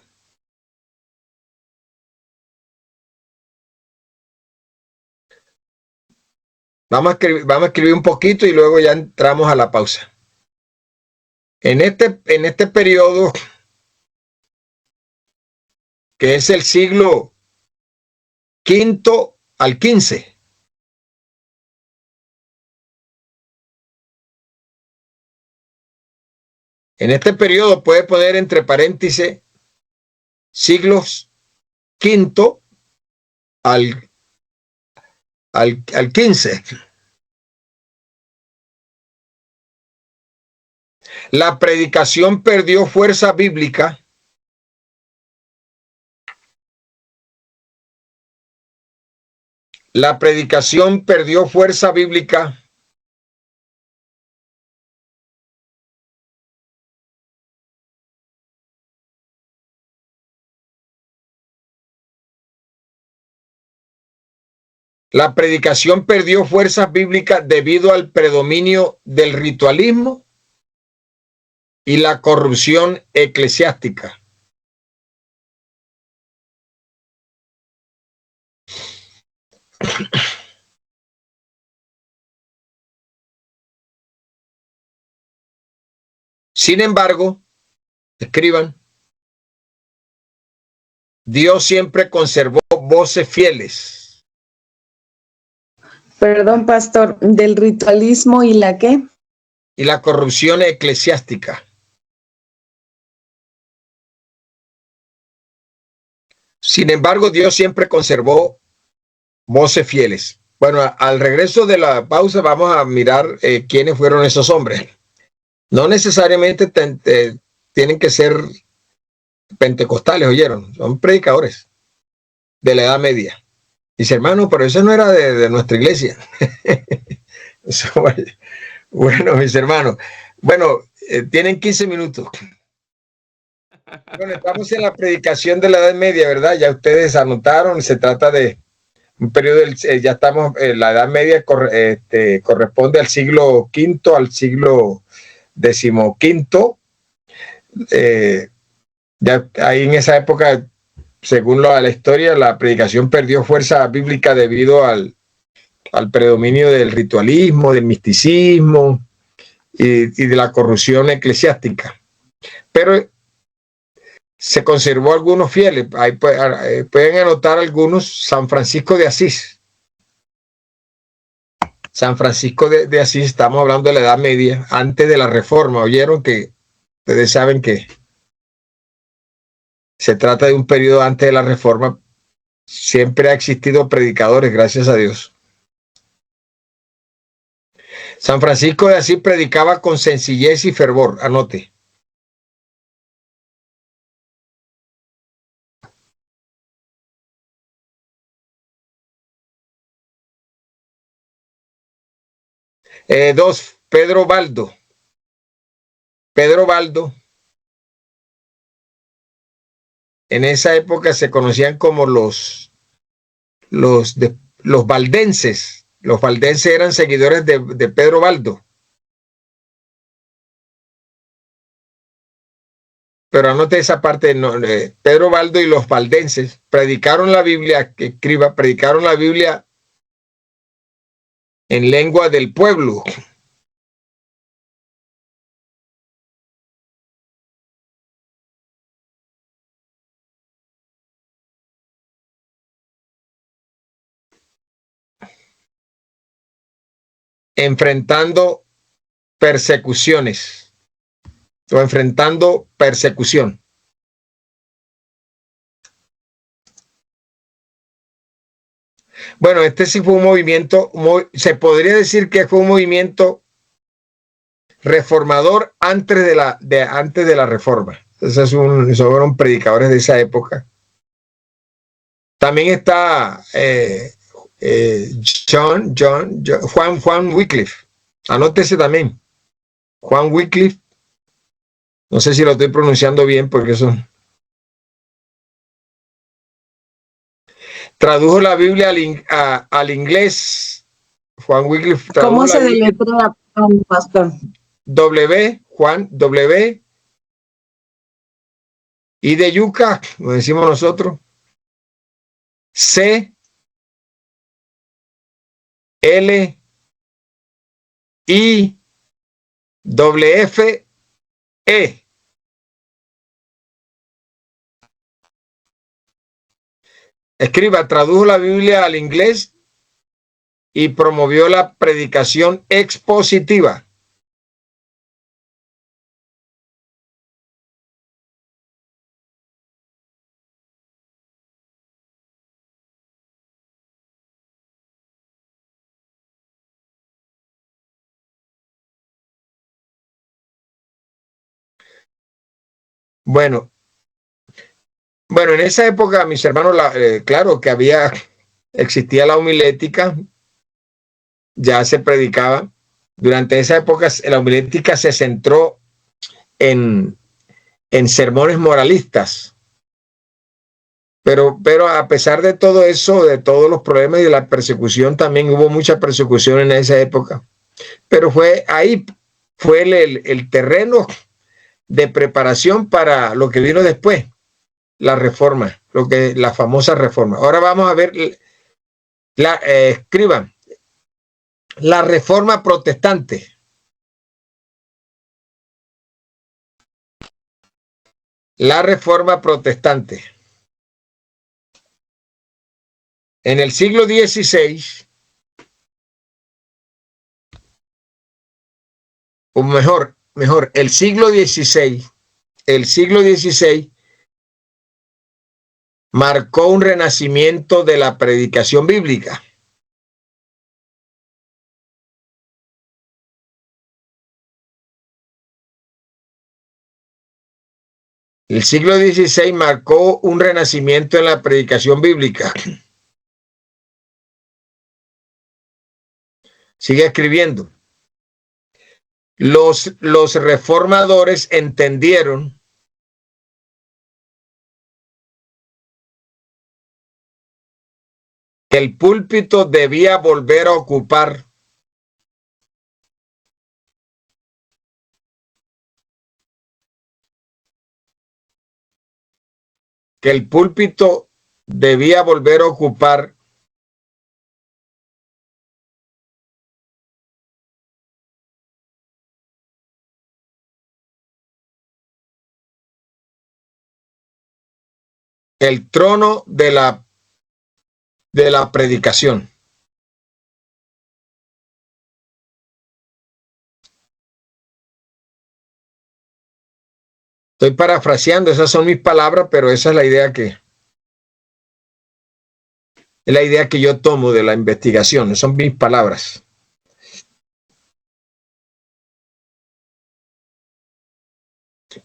Vamos a escribir un poquito y luego ya entramos a la pausa. En este periodo, que es el siglo V al XV, en este periodo puede poner entre paréntesis siglos V al XV. La predicación perdió fuerza bíblica. La predicación perdió fuerza bíblica La predicación perdió fuerzas bíblicas debido al predominio del ritualismo y la corrupción eclesiástica. Sin embargo, escriban, Dios siempre conservó voces fieles. Perdón, pastor, ¿del ritualismo y la qué? Y la corrupción eclesiástica. Sin embargo, Dios siempre conservó voces fieles. Bueno, al regreso de la pausa vamos a mirar quiénes fueron esos hombres. No necesariamente tienen que ser pentecostales, ¿oyeron? Son predicadores de la Edad Media. Dice, hermano, pero eso no era de nuestra iglesia. Bueno, mis hermanos. Bueno, tienen 15 minutos. Bueno, estamos en la predicación de la Edad Media, ¿verdad? Ya ustedes anotaron, se trata de un periodo, ya estamos, la Edad Media corresponde al siglo V al siglo XV. Ya ahí en esa época, según la historia, la predicación perdió fuerza bíblica debido al predominio del ritualismo, del misticismo y de la corrupción eclesiástica. Pero se conservó algunos fieles. Ahí pueden anotar algunos. San Francisco de Asís. San Francisco de Asís, estamos hablando de la Edad Media, antes de la Reforma. Oyeron que ustedes saben que se trata de un periodo antes de la Reforma. Siempre ha existido predicadores, gracias a Dios. San Francisco de Asís predicaba con sencillez y fervor. Anote. Dos, Pedro Baldo. Pedro Baldo, en esa época se conocían como los valdenses. Los valdenses eran seguidores de Pedro Baldo. Pero anote esa parte, no, Pedro Baldo y los valdenses predicaron la Biblia, predicaron la Biblia en lengua del pueblo. Enfrentando persecuciones o enfrentando persecución. Bueno, este sí fue un movimiento, se podría decir que fue un movimiento reformador antes de la reforma. Esos fueron predicadores de esa época. También está Juan Wycliffe. Anótese también. Juan Wycliffe. No sé si lo estoy pronunciando bien porque eso. Tradujo la Biblia al inglés. Juan Wycliffe tradujo. ¿Cómo se deletrea, pastor? Juan W. Y de yuca, lo decimos nosotros. C. L. I. F. E. Escriba, tradujo la Biblia al inglés y promovió la predicación expositiva. Bueno, en esa época, mis hermanos, claro que existía la homilética, ya se predicaba. Durante esa época, la homilética se centró en sermones moralistas. Pero a pesar de todo eso, de todos los problemas y de la persecución, también hubo mucha persecución en esa época. Pero fue el terreno de preparación para lo que vino después, la reforma, la famosa reforma. Ahora vamos a ver, escriban, la reforma protestante. La reforma protestante. En el siglo XVI, o mejor, el siglo XVI marcó un renacimiento de la predicación bíblica. El siglo XVI marcó un renacimiento en la predicación bíblica. Sigue escribiendo. Los reformadores entendieron el púlpito debía volver a ocupar el trono de la predicación. Estoy parafraseando, esas son mis palabras, pero esa es la idea que yo tomo de la investigación, son mis palabras.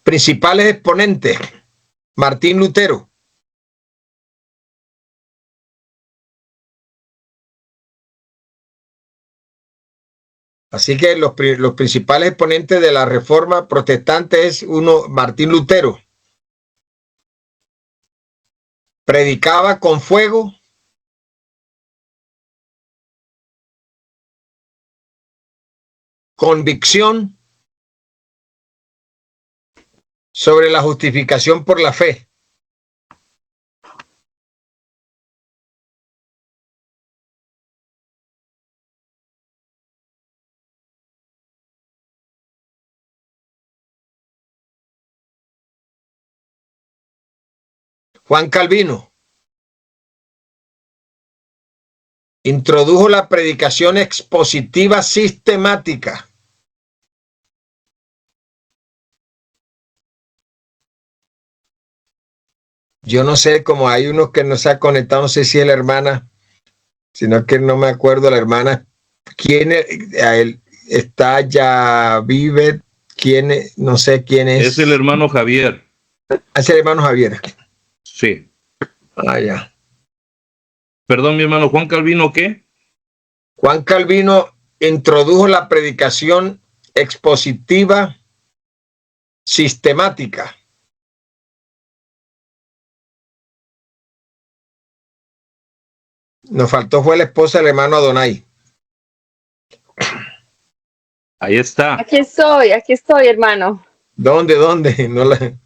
Principales exponentes: Martín Lutero. Así que los principales exponentes de la Reforma protestante es uno, Martín Lutero. Predicaba con fuego, convicción sobre la justificación por la fe. Juan Calvino introdujo la predicación expositiva sistemática. Yo no sé, como hay unos que no se ha conectado, no sé si es la hermana, sino que no me acuerdo la hermana, quién está, ya vive, quién, no sé quién es. Es el hermano Javier. Es el hermano Javier. Sí. Ah, ya. Perdón, mi hermano, ¿Juan Calvino qué? Juan Calvino introdujo la predicación expositiva sistemática. Nos faltó fue la esposa del hermano Adonai. Ahí está. Aquí estoy, hermano. ¿Dónde? No la...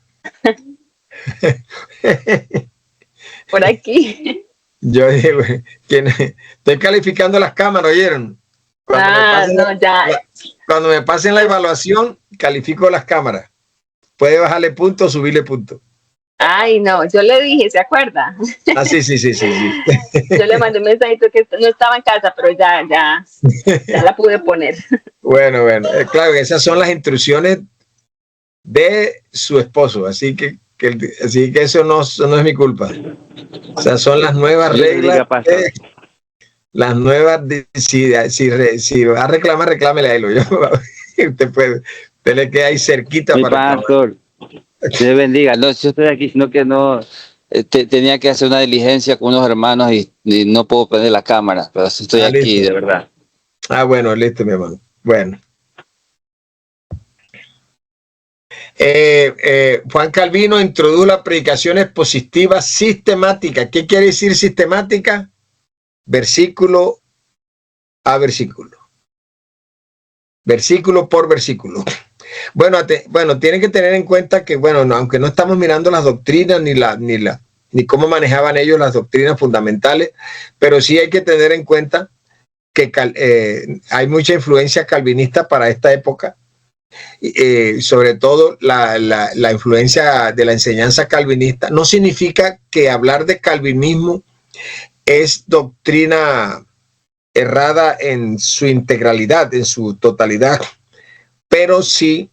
Por aquí. Yo digo, estoy calificando las cámaras, ¿oyeron? Cuando me pasen la evaluación, califico las cámaras. Puede bajarle punto, subirle punto. Ay, no, yo le dije, ¿se acuerda? Ah, sí. Yo le mandé un mensajito que no estaba en casa, pero ya la pude poner. Bueno, claro, esas son las instrucciones de su esposo, así que eso no es mi culpa. O sea, son las nuevas reglas. Las nuevas, si va a reclamar, reclámele a él. Usted le queda ahí cerquita. Mi pastor, Dios bendiga. No, yo estoy aquí, sino que no tenía que hacer una diligencia con unos hermanos y no puedo prender la cámara, pero estoy aquí, listo. De verdad. Ah, bueno, listo, mi hermano. Bueno. Juan Calvino introdujo la predicación expositiva sistemática. ¿Qué quiere decir sistemática? Versículo a versículo. Versículo por versículo. Bueno, tienen que tener en cuenta que, aunque no estamos mirando las doctrinas ni cómo manejaban ellos las doctrinas fundamentales, pero sí hay que tener en cuenta que hay mucha influencia calvinista para esta época. Sobre todo la influencia de la enseñanza calvinista. No significa que hablar de calvinismo es doctrina errada en su integralidad, en su totalidad, pero sí,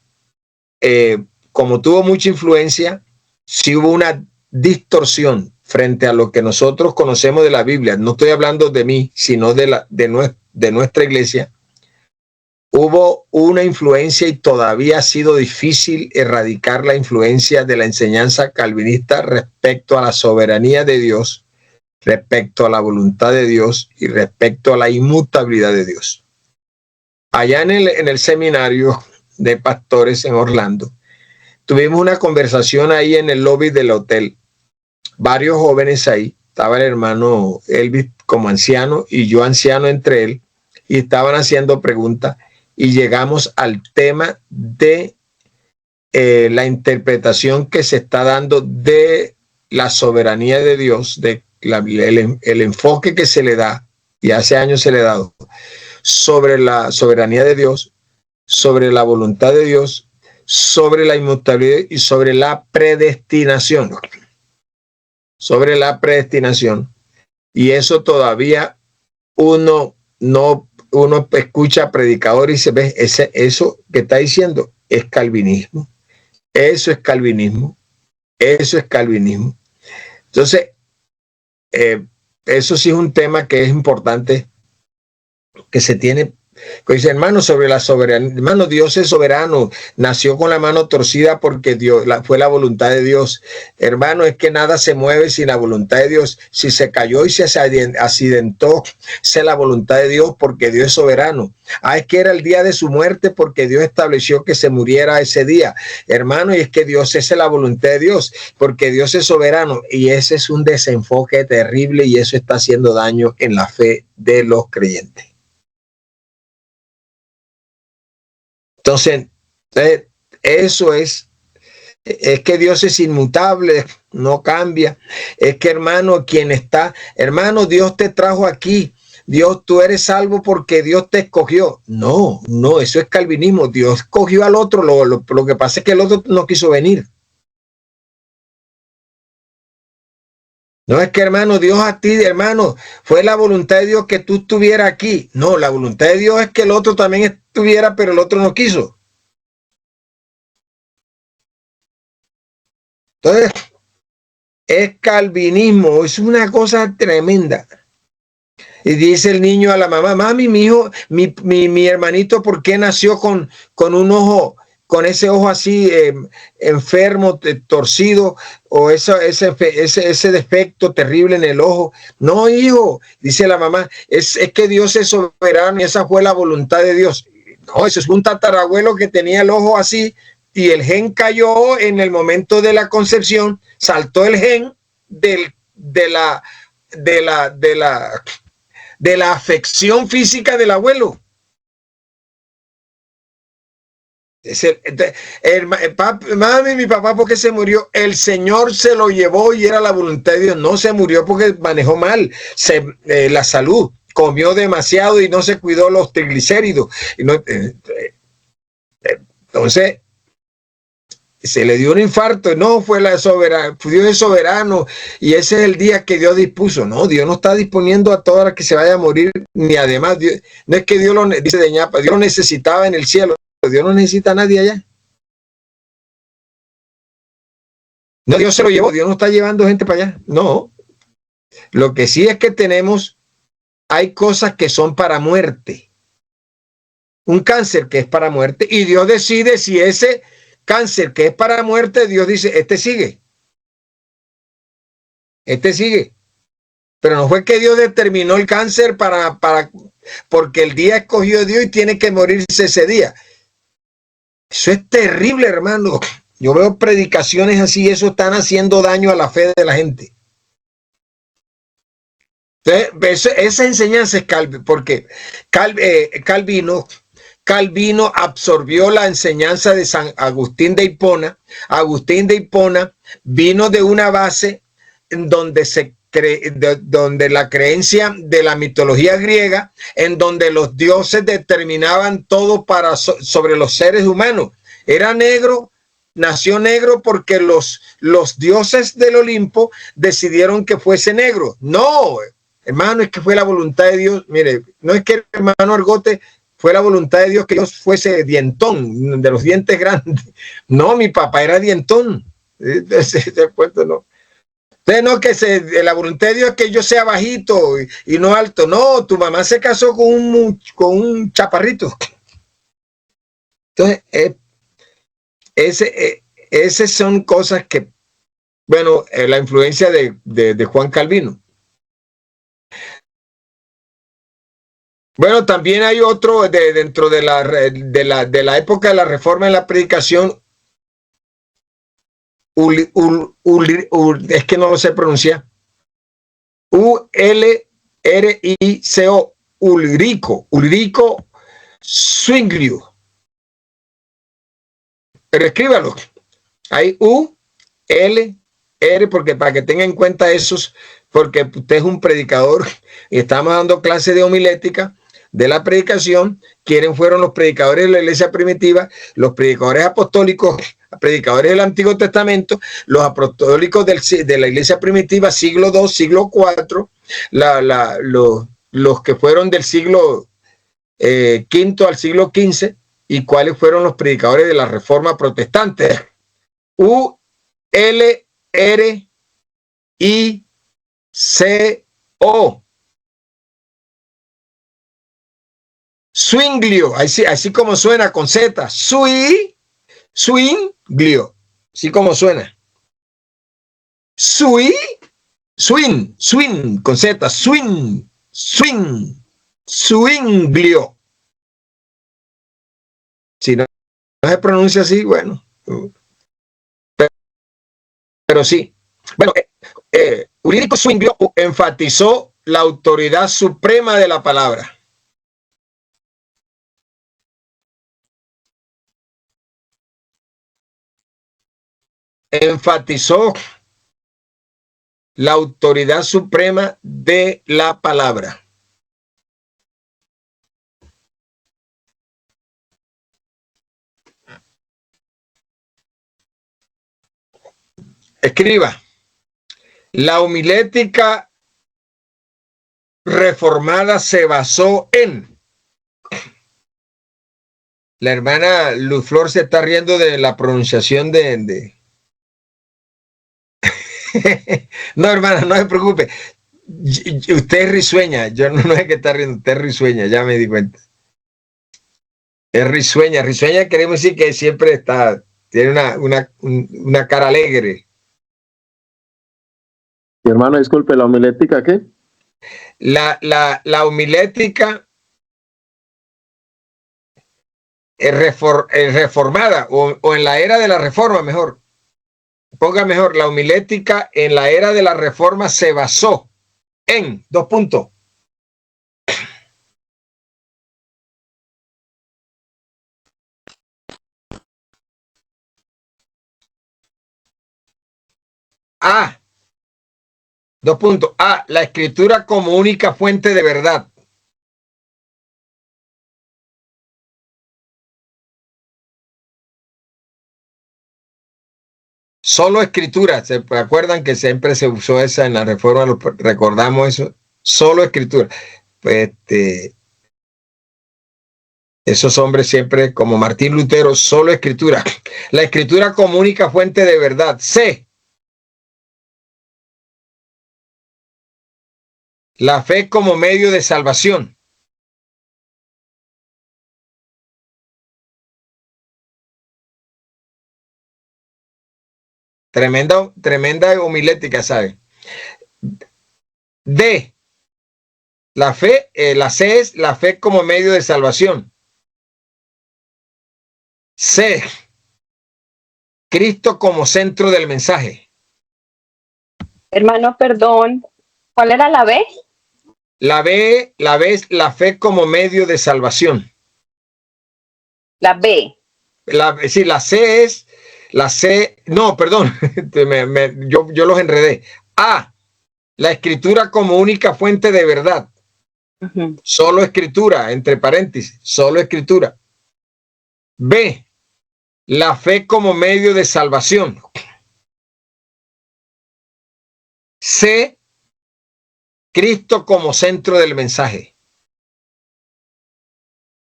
como tuvo mucha influencia, sí hubo una distorsión frente a lo que nosotros conocemos de la Biblia. No estoy hablando de mí, sino de nuestra iglesia. Hubo una influencia y todavía ha sido difícil erradicar la influencia de la enseñanza calvinista respecto a la soberanía de Dios, respecto a la voluntad de Dios y respecto a la inmutabilidad de Dios. Allá en el seminario de pastores en Orlando, tuvimos una conversación ahí en el lobby del hotel. Varios jóvenes ahí. Estaba el hermano Elvis como anciano y yo anciano entre él, y estaban haciendo preguntas y llegamos al tema de la interpretación que se está dando de la soberanía de Dios, de el enfoque que se le da, y hace años se le ha dado, sobre la soberanía de Dios, sobre la voluntad de Dios, sobre la inmutabilidad y sobre la predestinación. Sobre la predestinación. Y eso todavía uno escucha a predicadores y se ve, eso que está diciendo es calvinismo. Eso es calvinismo. Eso es calvinismo. Entonces, eso sí es un tema que es importante, que se tiene. Dice, hermano, sobre la soberanía, hermano, Dios es soberano, nació con la mano torcida porque fue la voluntad de Dios. Hermano, es que nada se mueve sin la voluntad de Dios. Si se cayó y se accidentó, es la voluntad de Dios porque Dios es soberano. Es que era el día de su muerte porque Dios estableció que se muriera ese día. Hermano, y es que Dios, esa es la voluntad de Dios porque Dios es soberano. Y ese es un desenfoque terrible y eso está haciendo daño en la fe de los creyentes. Entonces, eso es que Dios es inmutable, no cambia. Es que, hermano, hermano, Dios te trajo aquí. Dios, tú eres salvo porque Dios te escogió. No, eso es calvinismo. Dios escogió al otro. Lo que pasa es que el otro no quiso venir. No es que, hermano, Dios a ti, hermano, fue la voluntad de Dios que tú estuvieras aquí. No, la voluntad de Dios es que el otro también estuviera, pero el otro no quiso. Entonces, es calvinismo, es una cosa tremenda. Y dice el niño a la mamá, mami, mi hijo, mi hermanito, ¿por qué nació con un ojo, con ese ojo así enfermo, torcido, o ese defecto terrible en el ojo? No, hijo, dice la mamá, es que Dios es soberano y esa fue la voluntad de Dios. No, eso es un tatarabuelo que tenía el ojo así y el gen cayó en el momento de la concepción, saltó el gen de la afección física del abuelo. Mami, mi papá, ¿por qué se murió? El Señor se lo llevó y era la voluntad de Dios. No se murió porque manejó mal la salud, comió demasiado y no se cuidó los triglicéridos. Entonces, se le dio un infarto. No, fue Dios es soberano y ese es el día que Dios dispuso. No, Dios no está disponiendo a todas las que se vaya a morir, ni además, Dios, no es que Dios Dios lo necesitaba en el cielo. Dios no necesita a nadie allá. No, Dios se lo llevó, Dios no está llevando gente para allá. No. Lo que sí es que hay cosas que son para muerte. Un cáncer que es para muerte y Dios decide si ese cáncer que es para muerte, Dios dice, este sigue. Pero no fue que Dios determinó el cáncer porque el día escogió Dios y tiene que morirse ese día. Eso es terrible, hermano. Yo veo predicaciones así, eso están haciendo daño a la fe de la gente. Entonces, esa enseñanza es porque Calvino absorbió la enseñanza de San Agustín de Hipona. Agustín de Hipona vino de una base en donde donde la creencia de la mitología griega, en donde los dioses determinaban todo sobre los seres humanos. Era negro, nació negro porque los dioses del Olimpo decidieron que fuese negro. No, hermano, es que fue la voluntad de Dios. Mire, no es que, hermano Argote, fue la voluntad de Dios que Dios fuese dientón, de los dientes grandes. No, mi papá era dientón. ¿Se acuerdan? No. Entonces, no, que la voluntad de Dios es que yo sea bajito y no alto. No, tu mamá se casó con un chaparrito. Entonces, esas son cosas que, bueno, la influencia de Juan Calvino. Bueno, también hay otro dentro de la época de la Reforma en la predicación. Es que no lo sé pronunciar. R-I-C-O, Ulrico Zwinglio. Pero escríbalo. Hay U-L-R, porque para que tenga en cuenta esos, porque usted es un predicador y estamos dando clases de homilética de la predicación. Quienes fueron los predicadores de la iglesia primitiva, los predicadores apostólicos, predicadores del Antiguo Testamento, los apostólicos de la iglesia primitiva, siglo II, siglo IV, los que fueron del siglo V al siglo XV, y cuáles fueron los predicadores de la Reforma Protestante. U-L-R-I-C-O. Zwinglio, así como suena, con Z. Zwinglio, así como suena. Swing, con Z. Zwinglio. Si no se pronuncia así, bueno. Pero sí. Bueno, Ulrico Zwinglio enfatizó la autoridad suprema de la palabra. Enfatizó la autoridad suprema de la palabra. Escriba. La homilética reformada se basó en... La hermana Luz Flor se está riendo de la pronunciación de... No, hermana, no se preocupe. Usted es risueña. Yo no es que está riendo, usted es risueña, ya me di cuenta. Es risueña. Risueña queremos decir que siempre está, tiene una cara alegre. Mi hermano, disculpe, ¿la homilética qué? La homilética reformada, o en la era de la reforma, mejor. Ponga mejor, la homilética en la era de la reforma se basó en, dos puntos. A, dos puntos. A, la escritura como única fuente de verdad. Solo escritura. ¿Se acuerdan que siempre se usó esa en la reforma? Recordamos eso. Solo escritura. Pues esos hombres siempre, como Martín Lutero, solo escritura. La escritura como única fuente de verdad. C, la fe como medio de salvación. Tremenda homilética, ¿sabe? D, la fe, la C es la fe como medio de salvación. C, Cristo como centro del mensaje. Hermano, perdón. ¿Cuál era la B? La B es la fe como medio de salvación. La B. Sí, la C es la C. No, perdón, yo los enredé. A, la escritura como única fuente de verdad. Solo escritura, entre paréntesis, solo escritura. B, la fe como medio de salvación. C, Cristo como centro del mensaje.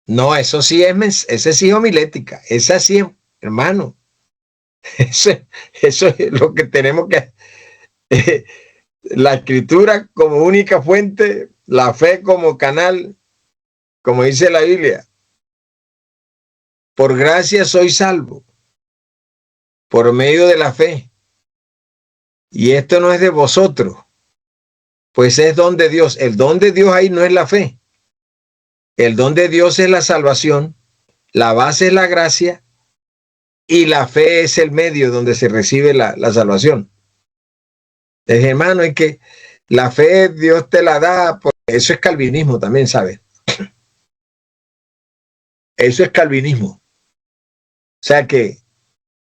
No, eso sí ese sí es homilética. Esa sí es, hermano. Eso es lo que tenemos que... la escritura como única fuente, la fe como canal, como dice la Biblia. Por gracia soy salvo, por medio de la fe. Y esto no es de vosotros, pues es don de Dios. El don de Dios ahí no es la fe. El don de Dios es la salvación, la base es la gracia y la fe es el medio donde se recibe la salvación. Entonces, hermano, es que La fe Dios te la da, pues eso es calvinismo también, ¿sabes? Eso es calvinismo. O sea que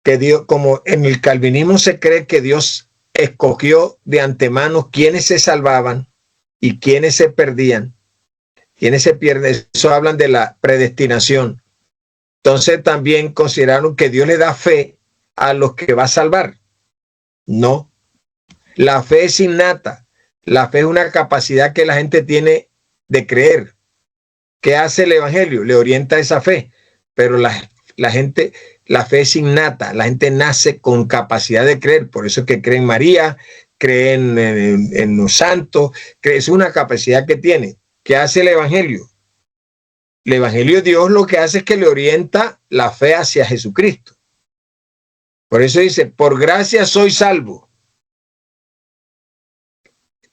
Dios, como en el calvinismo se cree que Dios escogió de antemano quiénes se salvaban y quiénes se perdían, quiénes se pierden, eso hablan de la predestinación. Entonces también consideraron que Dios le da fe a los que va a salvar. No, la fe es innata. La fe es una capacidad que la gente tiene de creer. ¿Qué hace el evangelio? Le orienta esa fe, pero la fe es innata. La gente nace con capacidad de creer. Por eso es que creen en María, creen en los santos. Es una capacidad que tiene. ¿Qué hace el evangelio? El evangelio de Dios lo que hace es que le orienta la fe hacia Jesucristo. Por eso dice, por gracia soy salvo.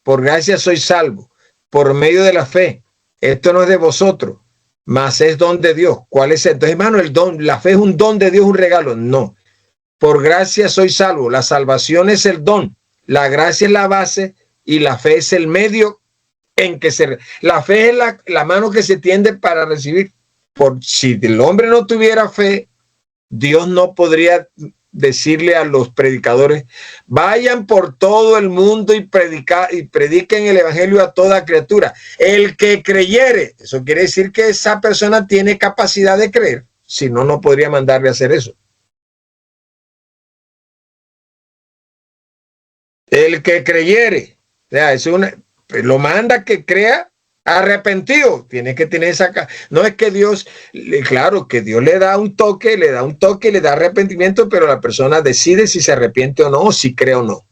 Por gracia soy salvo, por medio de la fe. Esto no es de vosotros, mas es don de Dios. ¿Cuál es? Entonces, hermano, el don, la fe es un don de Dios, un regalo. No. Por gracia soy salvo. La salvación es el don. La gracia es la base y la fe es el medio en que la fe es la mano que se tiende para recibir. Si el hombre no tuviera fe, Dios no podría decirle a los predicadores, vayan por todo el mundo y prediquen el evangelio a toda criatura. El que creyere, eso quiere decir que esa persona tiene capacidad de creer, si no, no podría mandarle a hacer eso. El que creyere, o sea, lo manda que crea arrepentido, tiene que tener no es que Dios, claro que Dios le da un toque, le da arrepentimiento, pero la persona decide si se arrepiente o no, o si cree o no.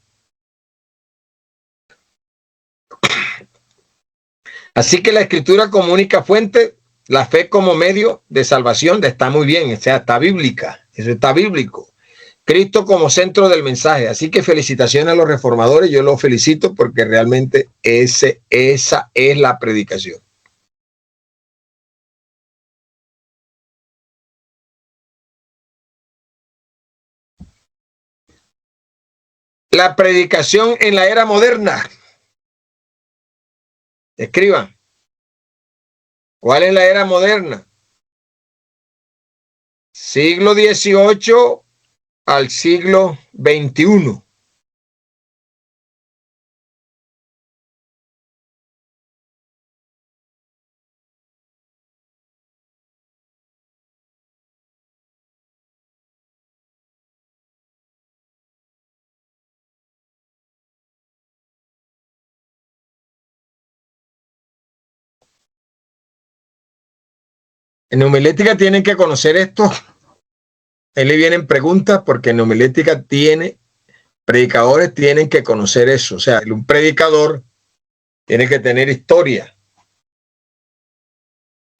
Así que la escritura como única fuente, la fe como medio de salvación, está muy bien, o sea, está bíblica, eso está bíblico. Cristo como centro del mensaje. Así que felicitaciones a los reformadores. Yo los felicito porque realmente esa es la predicación. La predicación en la era moderna. Escriban. ¿Cuál es la era moderna? Siglo XVIII al siglo XXI. En homilética tienen que conocer esto. Ahí le vienen preguntas porque en homilética predicadores tienen que conocer eso. O sea, un predicador tiene que tener historia.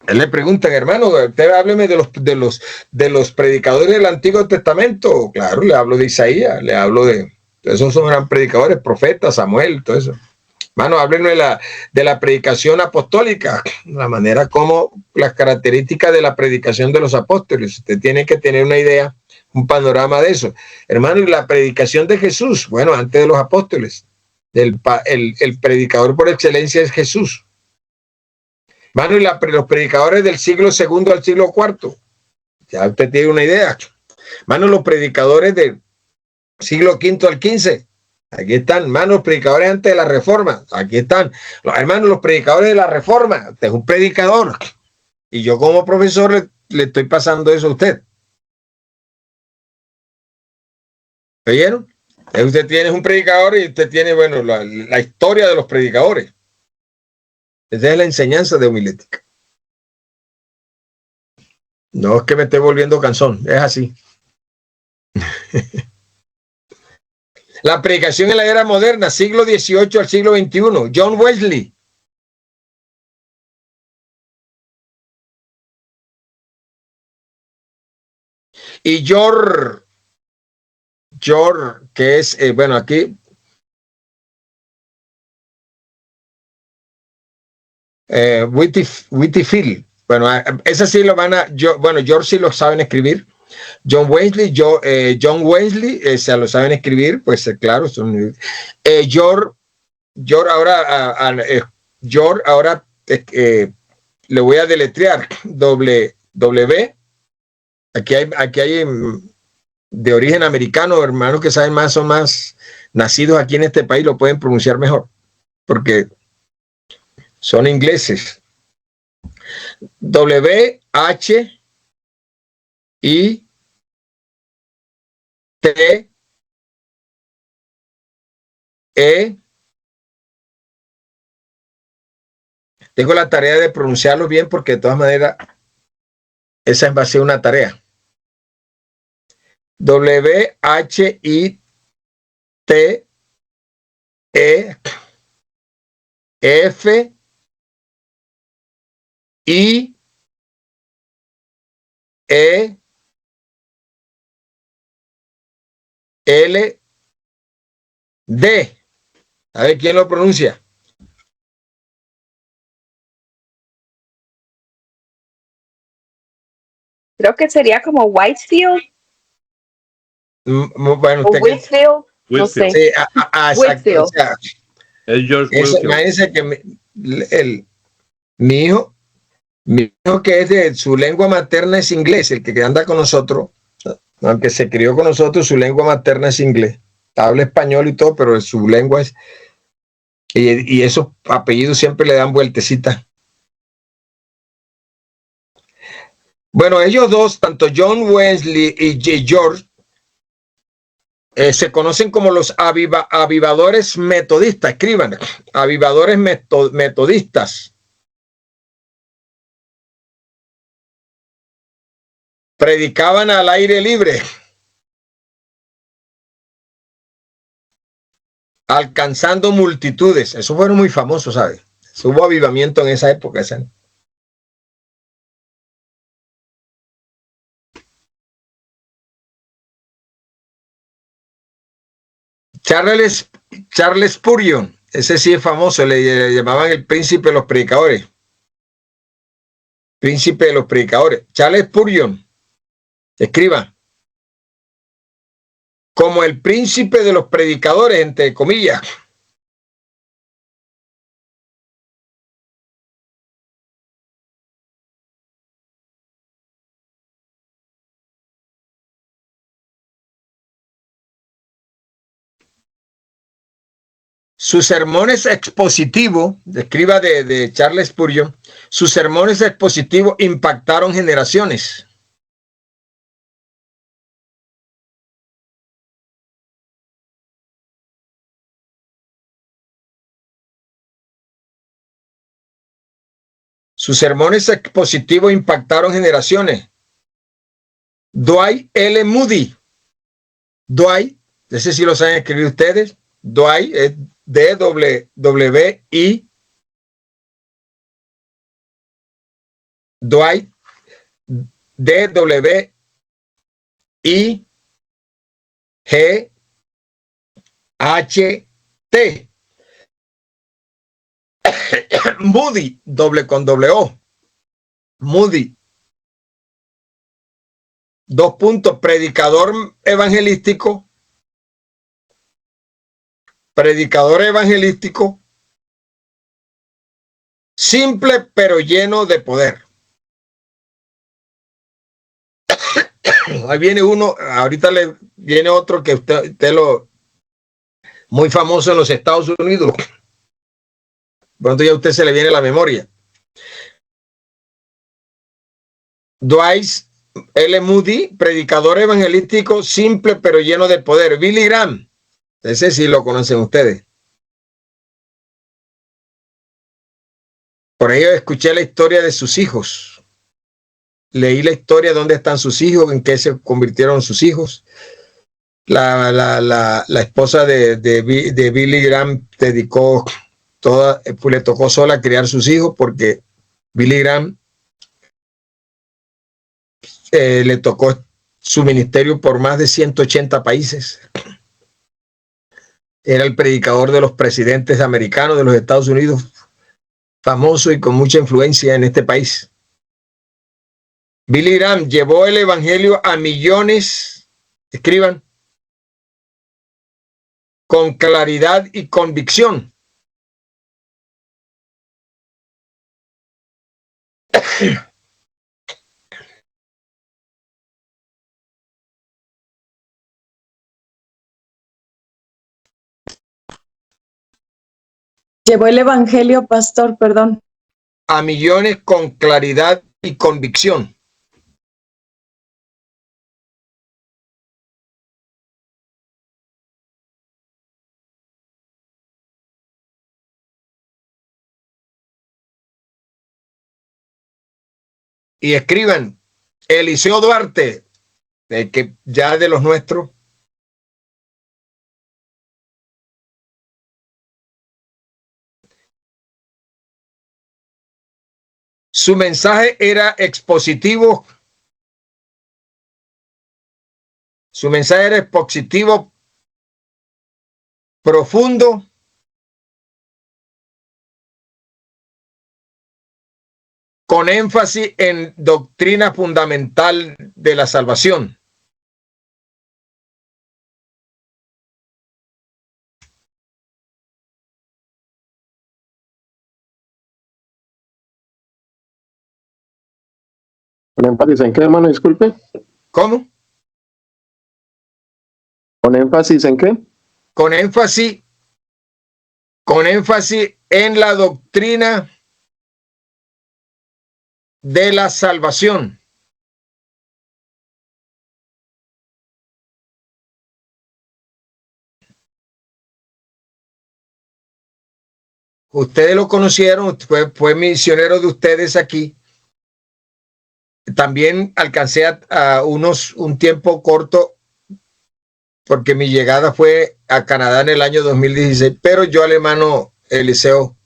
Él le preguntan, hermano, usted hábleme de los predicadores del Antiguo Testamento. Claro, le hablo de Isaías, le hablo de esos son gran predicadores, profetas, Samuel, todo eso. Hermano, háblenme de la predicación apostólica, la manera como las características de la predicación de los apóstoles. Usted tiene que tener una idea, un panorama de eso. Hermano, y la predicación de Jesús, bueno, antes de los apóstoles, el predicador por excelencia es Jesús. Hermano, y los predicadores del siglo II al siglo IV, ya usted tiene una idea. Hermano, los predicadores del siglo V al XV, aquí están, hermanos, los predicadores antes de la Reforma, aquí están, hermanos, los predicadores de la Reforma, usted es un predicador, y yo como profesor le estoy pasando eso a usted. ¿Oyeron? Usted tiene un predicador y usted tiene, bueno, la historia de los predicadores. Esa es la enseñanza de homilética. No es que me esté volviendo cansón, es así. La predicación en la era moderna, siglo XVIII al siglo XXI. John Wesley. Y George, que es, bueno, aquí. Whitfield. Bueno, esa sí lo van a, George sí lo saben escribir. John Wesley, John Wesley, se lo saben escribir, pues claro. George George George ahora le voy a deletrear W. Aquí hay de origen americano, hermanos que saben más, son más nacidos aquí en este país, lo pueden pronunciar mejor, porque son ingleses. W-H-I-T-E tengo la tarea de pronunciarlo bien porque de todas maneras esa va a ser una tarea. W-H-I-T-E-L-D. A ver quién lo pronuncia. Creo que sería como Whitefield Bueno, o Whitfield, no sé. Sí, exacto. O sea, Es George Whitfield. imagínense que mi hijo que es de su lengua materna es inglés, el que anda con nosotros, aunque se crió con nosotros, su lengua materna es inglés. Habla español y todo, pero su lengua es... Y esos apellidos siempre le dan vueltecita. Bueno, ellos dos, tanto John Wesley y George, se conocen como los avivadores metodistas. Escriban, avivadores metodistas. Predicaban al aire libre, alcanzando multitudes. Eso fueron muy famosos, ¿sabes? Hubo avivamiento en esa época. Charles Spurgeon, ese sí es famoso, le llamaban el príncipe de los predicadores. Príncipe de los predicadores. Charles Spurgeon, escriba, como el príncipe de los predicadores, entre comillas. Sus sermones expositivos, escriba de Charles Spurgeon, sus sermones expositivos impactaron generaciones. Sus sermones expositivos impactaron generaciones. Dwight L. Moody. Dwight, ese sí lo saben escribir ustedes. Dwight es D-W-I. Dwight D-W-I-G-H-T. Moody, doble con doble O. Moody. 2 puntos, predicador evangelístico. Predicador evangelístico. Simple pero lleno de poder. Ahí viene uno, ahorita le viene otro que usted lo muy famoso en los Estados Unidos. Pronto ya a usted se le viene a la memoria. Dwight L. Moody, predicador evangelístico simple pero lleno de poder. Billy Graham, ese sí lo conocen ustedes. Por ello escuché la historia de sus hijos. Leí la historia de dónde están sus hijos, en qué se convirtieron sus hijos. La esposa de Billy Graham dedicó toda, pues le tocó sola criar sus hijos porque Billy Graham le tocó su ministerio por más de 180 países. Era el predicador de los presidentes americanos de los Estados Unidos, famoso y con mucha influencia en este país. Billy Graham llevó el evangelio a millones, escriban, con claridad y convicción. Llevó el evangelio, pastor, perdón. A millones con claridad y convicción. Y escriban, Eliseo Duarte, que ya de los nuestros. Su mensaje era expositivo. Su mensaje era expositivo, profundo, con énfasis en doctrina fundamental de la salvación. ¿Con énfasis en qué, hermano? Disculpe. ¿Cómo? ¿Con énfasis en qué? Con énfasis en la doctrina de la salvación. Ustedes lo conocieron, fue misionero de ustedes aquí. También alcancé a un tiempo corto, porque mi llegada fue a Canadá en el año 2016, pero yo al hermano Eliseo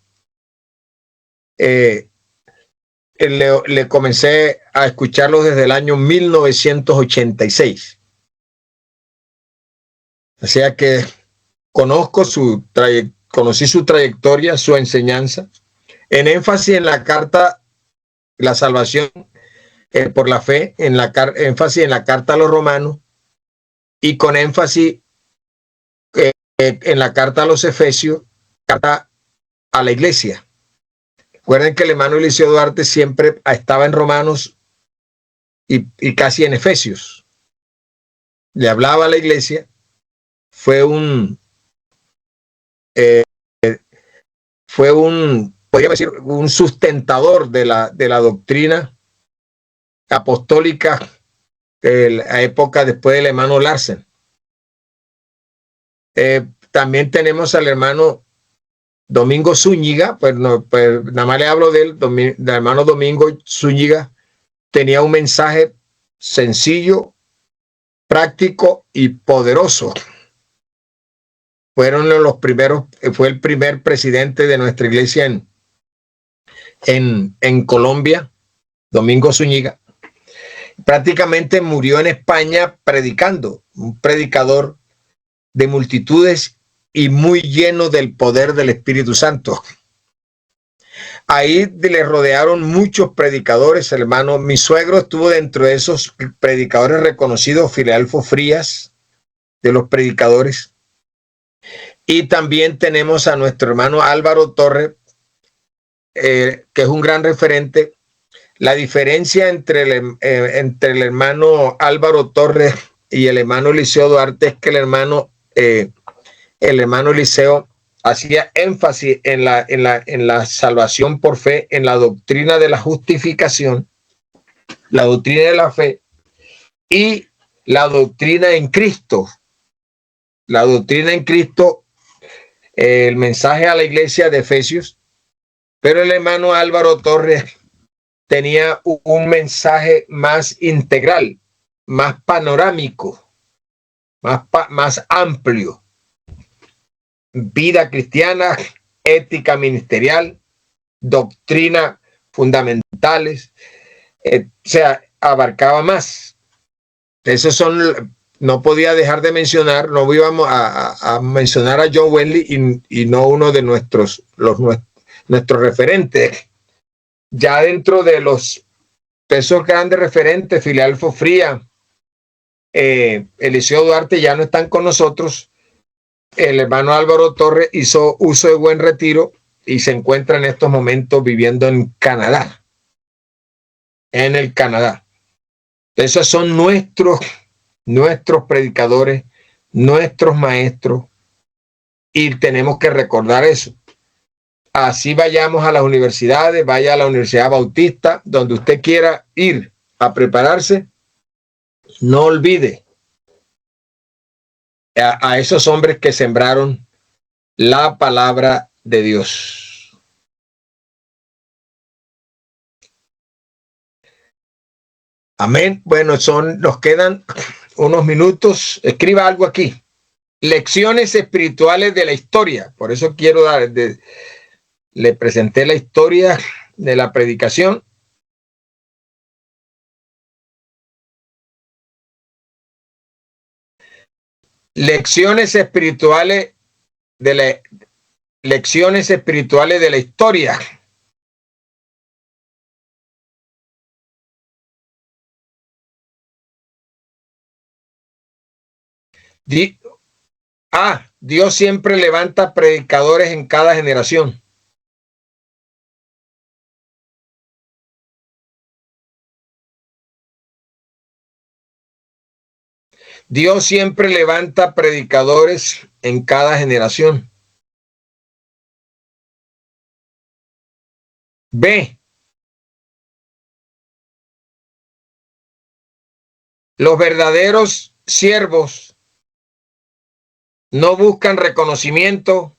le comencé a escucharlo desde el año 1986. O sea que conocí su trayectoria, su enseñanza, en énfasis en la carta, la salvación por la fe, énfasis en la carta a los romanos y con énfasis en la carta a los efesios, carta a la iglesia. Recuerden que el hermano Eliseo Duarte siempre estaba en Romanos y casi en Efesios. Le hablaba a la iglesia. Fue un podríamos decir, un sustentador de la doctrina apostólica de la época después del hermano Larsen. También tenemos al hermano Domingo Zúñiga, pues nada más le hablo del hermano Domingo Zúñiga. Tenía un mensaje sencillo, práctico y poderoso. Fueron los primeros, fue el primer presidente de nuestra iglesia en Colombia, Domingo Zúñiga. Prácticamente murió en España predicando, un predicador de multitudes y muy lleno del poder del Espíritu Santo. Ahí le rodearon muchos predicadores, hermano. Mi suegro estuvo dentro de esos predicadores reconocidos, Filadelfo Frías, de los predicadores. Y también tenemos a nuestro hermano Álvaro Torres, que es un gran referente. La diferencia entre el hermano Álvaro Torres y el hermano Eliseo Duarte es que el hermano Eliseo hacía énfasis en la salvación por fe, en la doctrina de la justificación, la doctrina de la fe y la doctrina en Cristo. La doctrina en Cristo, el mensaje a la iglesia de Efesios, pero el hermano Álvaro Torres tenía un mensaje más integral, más panorámico, más amplio. Vida cristiana, ética ministerial, doctrina fundamentales, o sea, abarcaba más. Esos son, no podía dejar de mencionar, no íbamos a mencionar a John Wesley y no uno de nuestros referentes. Ya dentro de esos grandes referentes, Filadelfo Frías, Eliseo Duarte ya no están con nosotros. El hermano Álvaro Torres hizo uso de buen retiro y se encuentra en estos momentos viviendo en Canadá. en el Canadá. Esos son nuestros predicadores, nuestros maestros, y tenemos que recordar eso. Así vayamos a las universidades, vaya a la Universidad Bautista, donde usted quiera ir a prepararse, no olvide a esos hombres que sembraron la palabra de Dios. Amén. Bueno, nos quedan unos minutos. Escriba algo aquí. Lecciones espirituales de la historia. Por eso quiero le presenté la historia de la predicación. Lecciones espirituales de la historia. Dios siempre levanta predicadores en cada generación. Dios siempre levanta predicadores en cada generación. B. Los verdaderos siervos no buscan reconocimiento.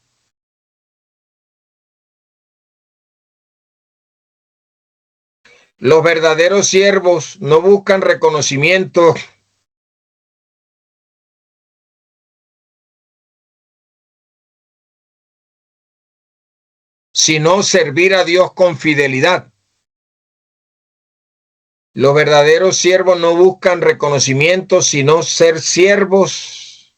Los verdaderos siervos no buscan reconocimiento, sino servir a Dios con fidelidad. Los verdaderos siervos no buscan reconocimiento, sino ser siervos,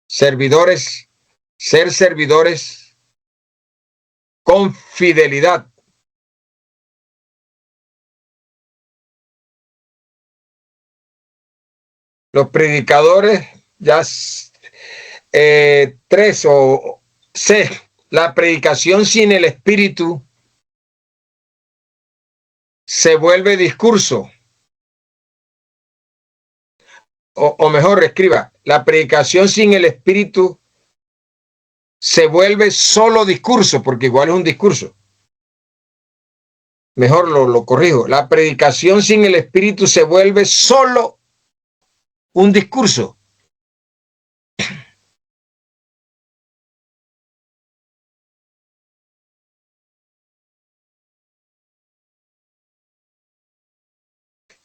servidores, ser servidores con fidelidad. Los predicadores, tres o C, la predicación sin el Espíritu se vuelve discurso. O mejor, escriba, la predicación sin el Espíritu se vuelve solo discurso, porque igual es un discurso. Mejor lo corrijo. La predicación sin el Espíritu se vuelve solo un discurso.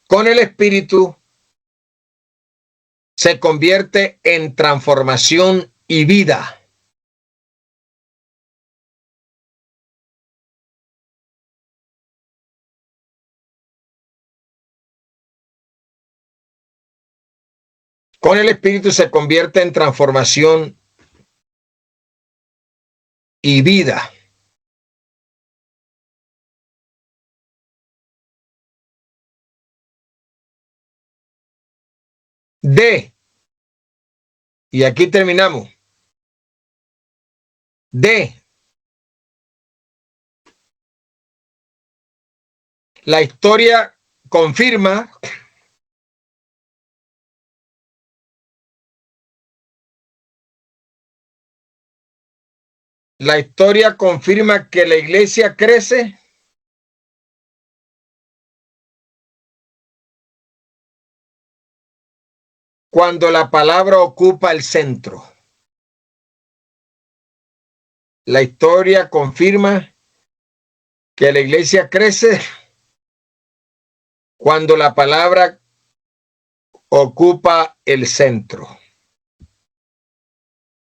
Con el Espíritu se convierte en transformación y vida. Con el Espíritu se convierte en transformación y vida. D. Y aquí terminamos. D. La historia confirma que la iglesia crece cuando la palabra ocupa el centro. La historia confirma que la iglesia crece cuando la palabra ocupa el centro.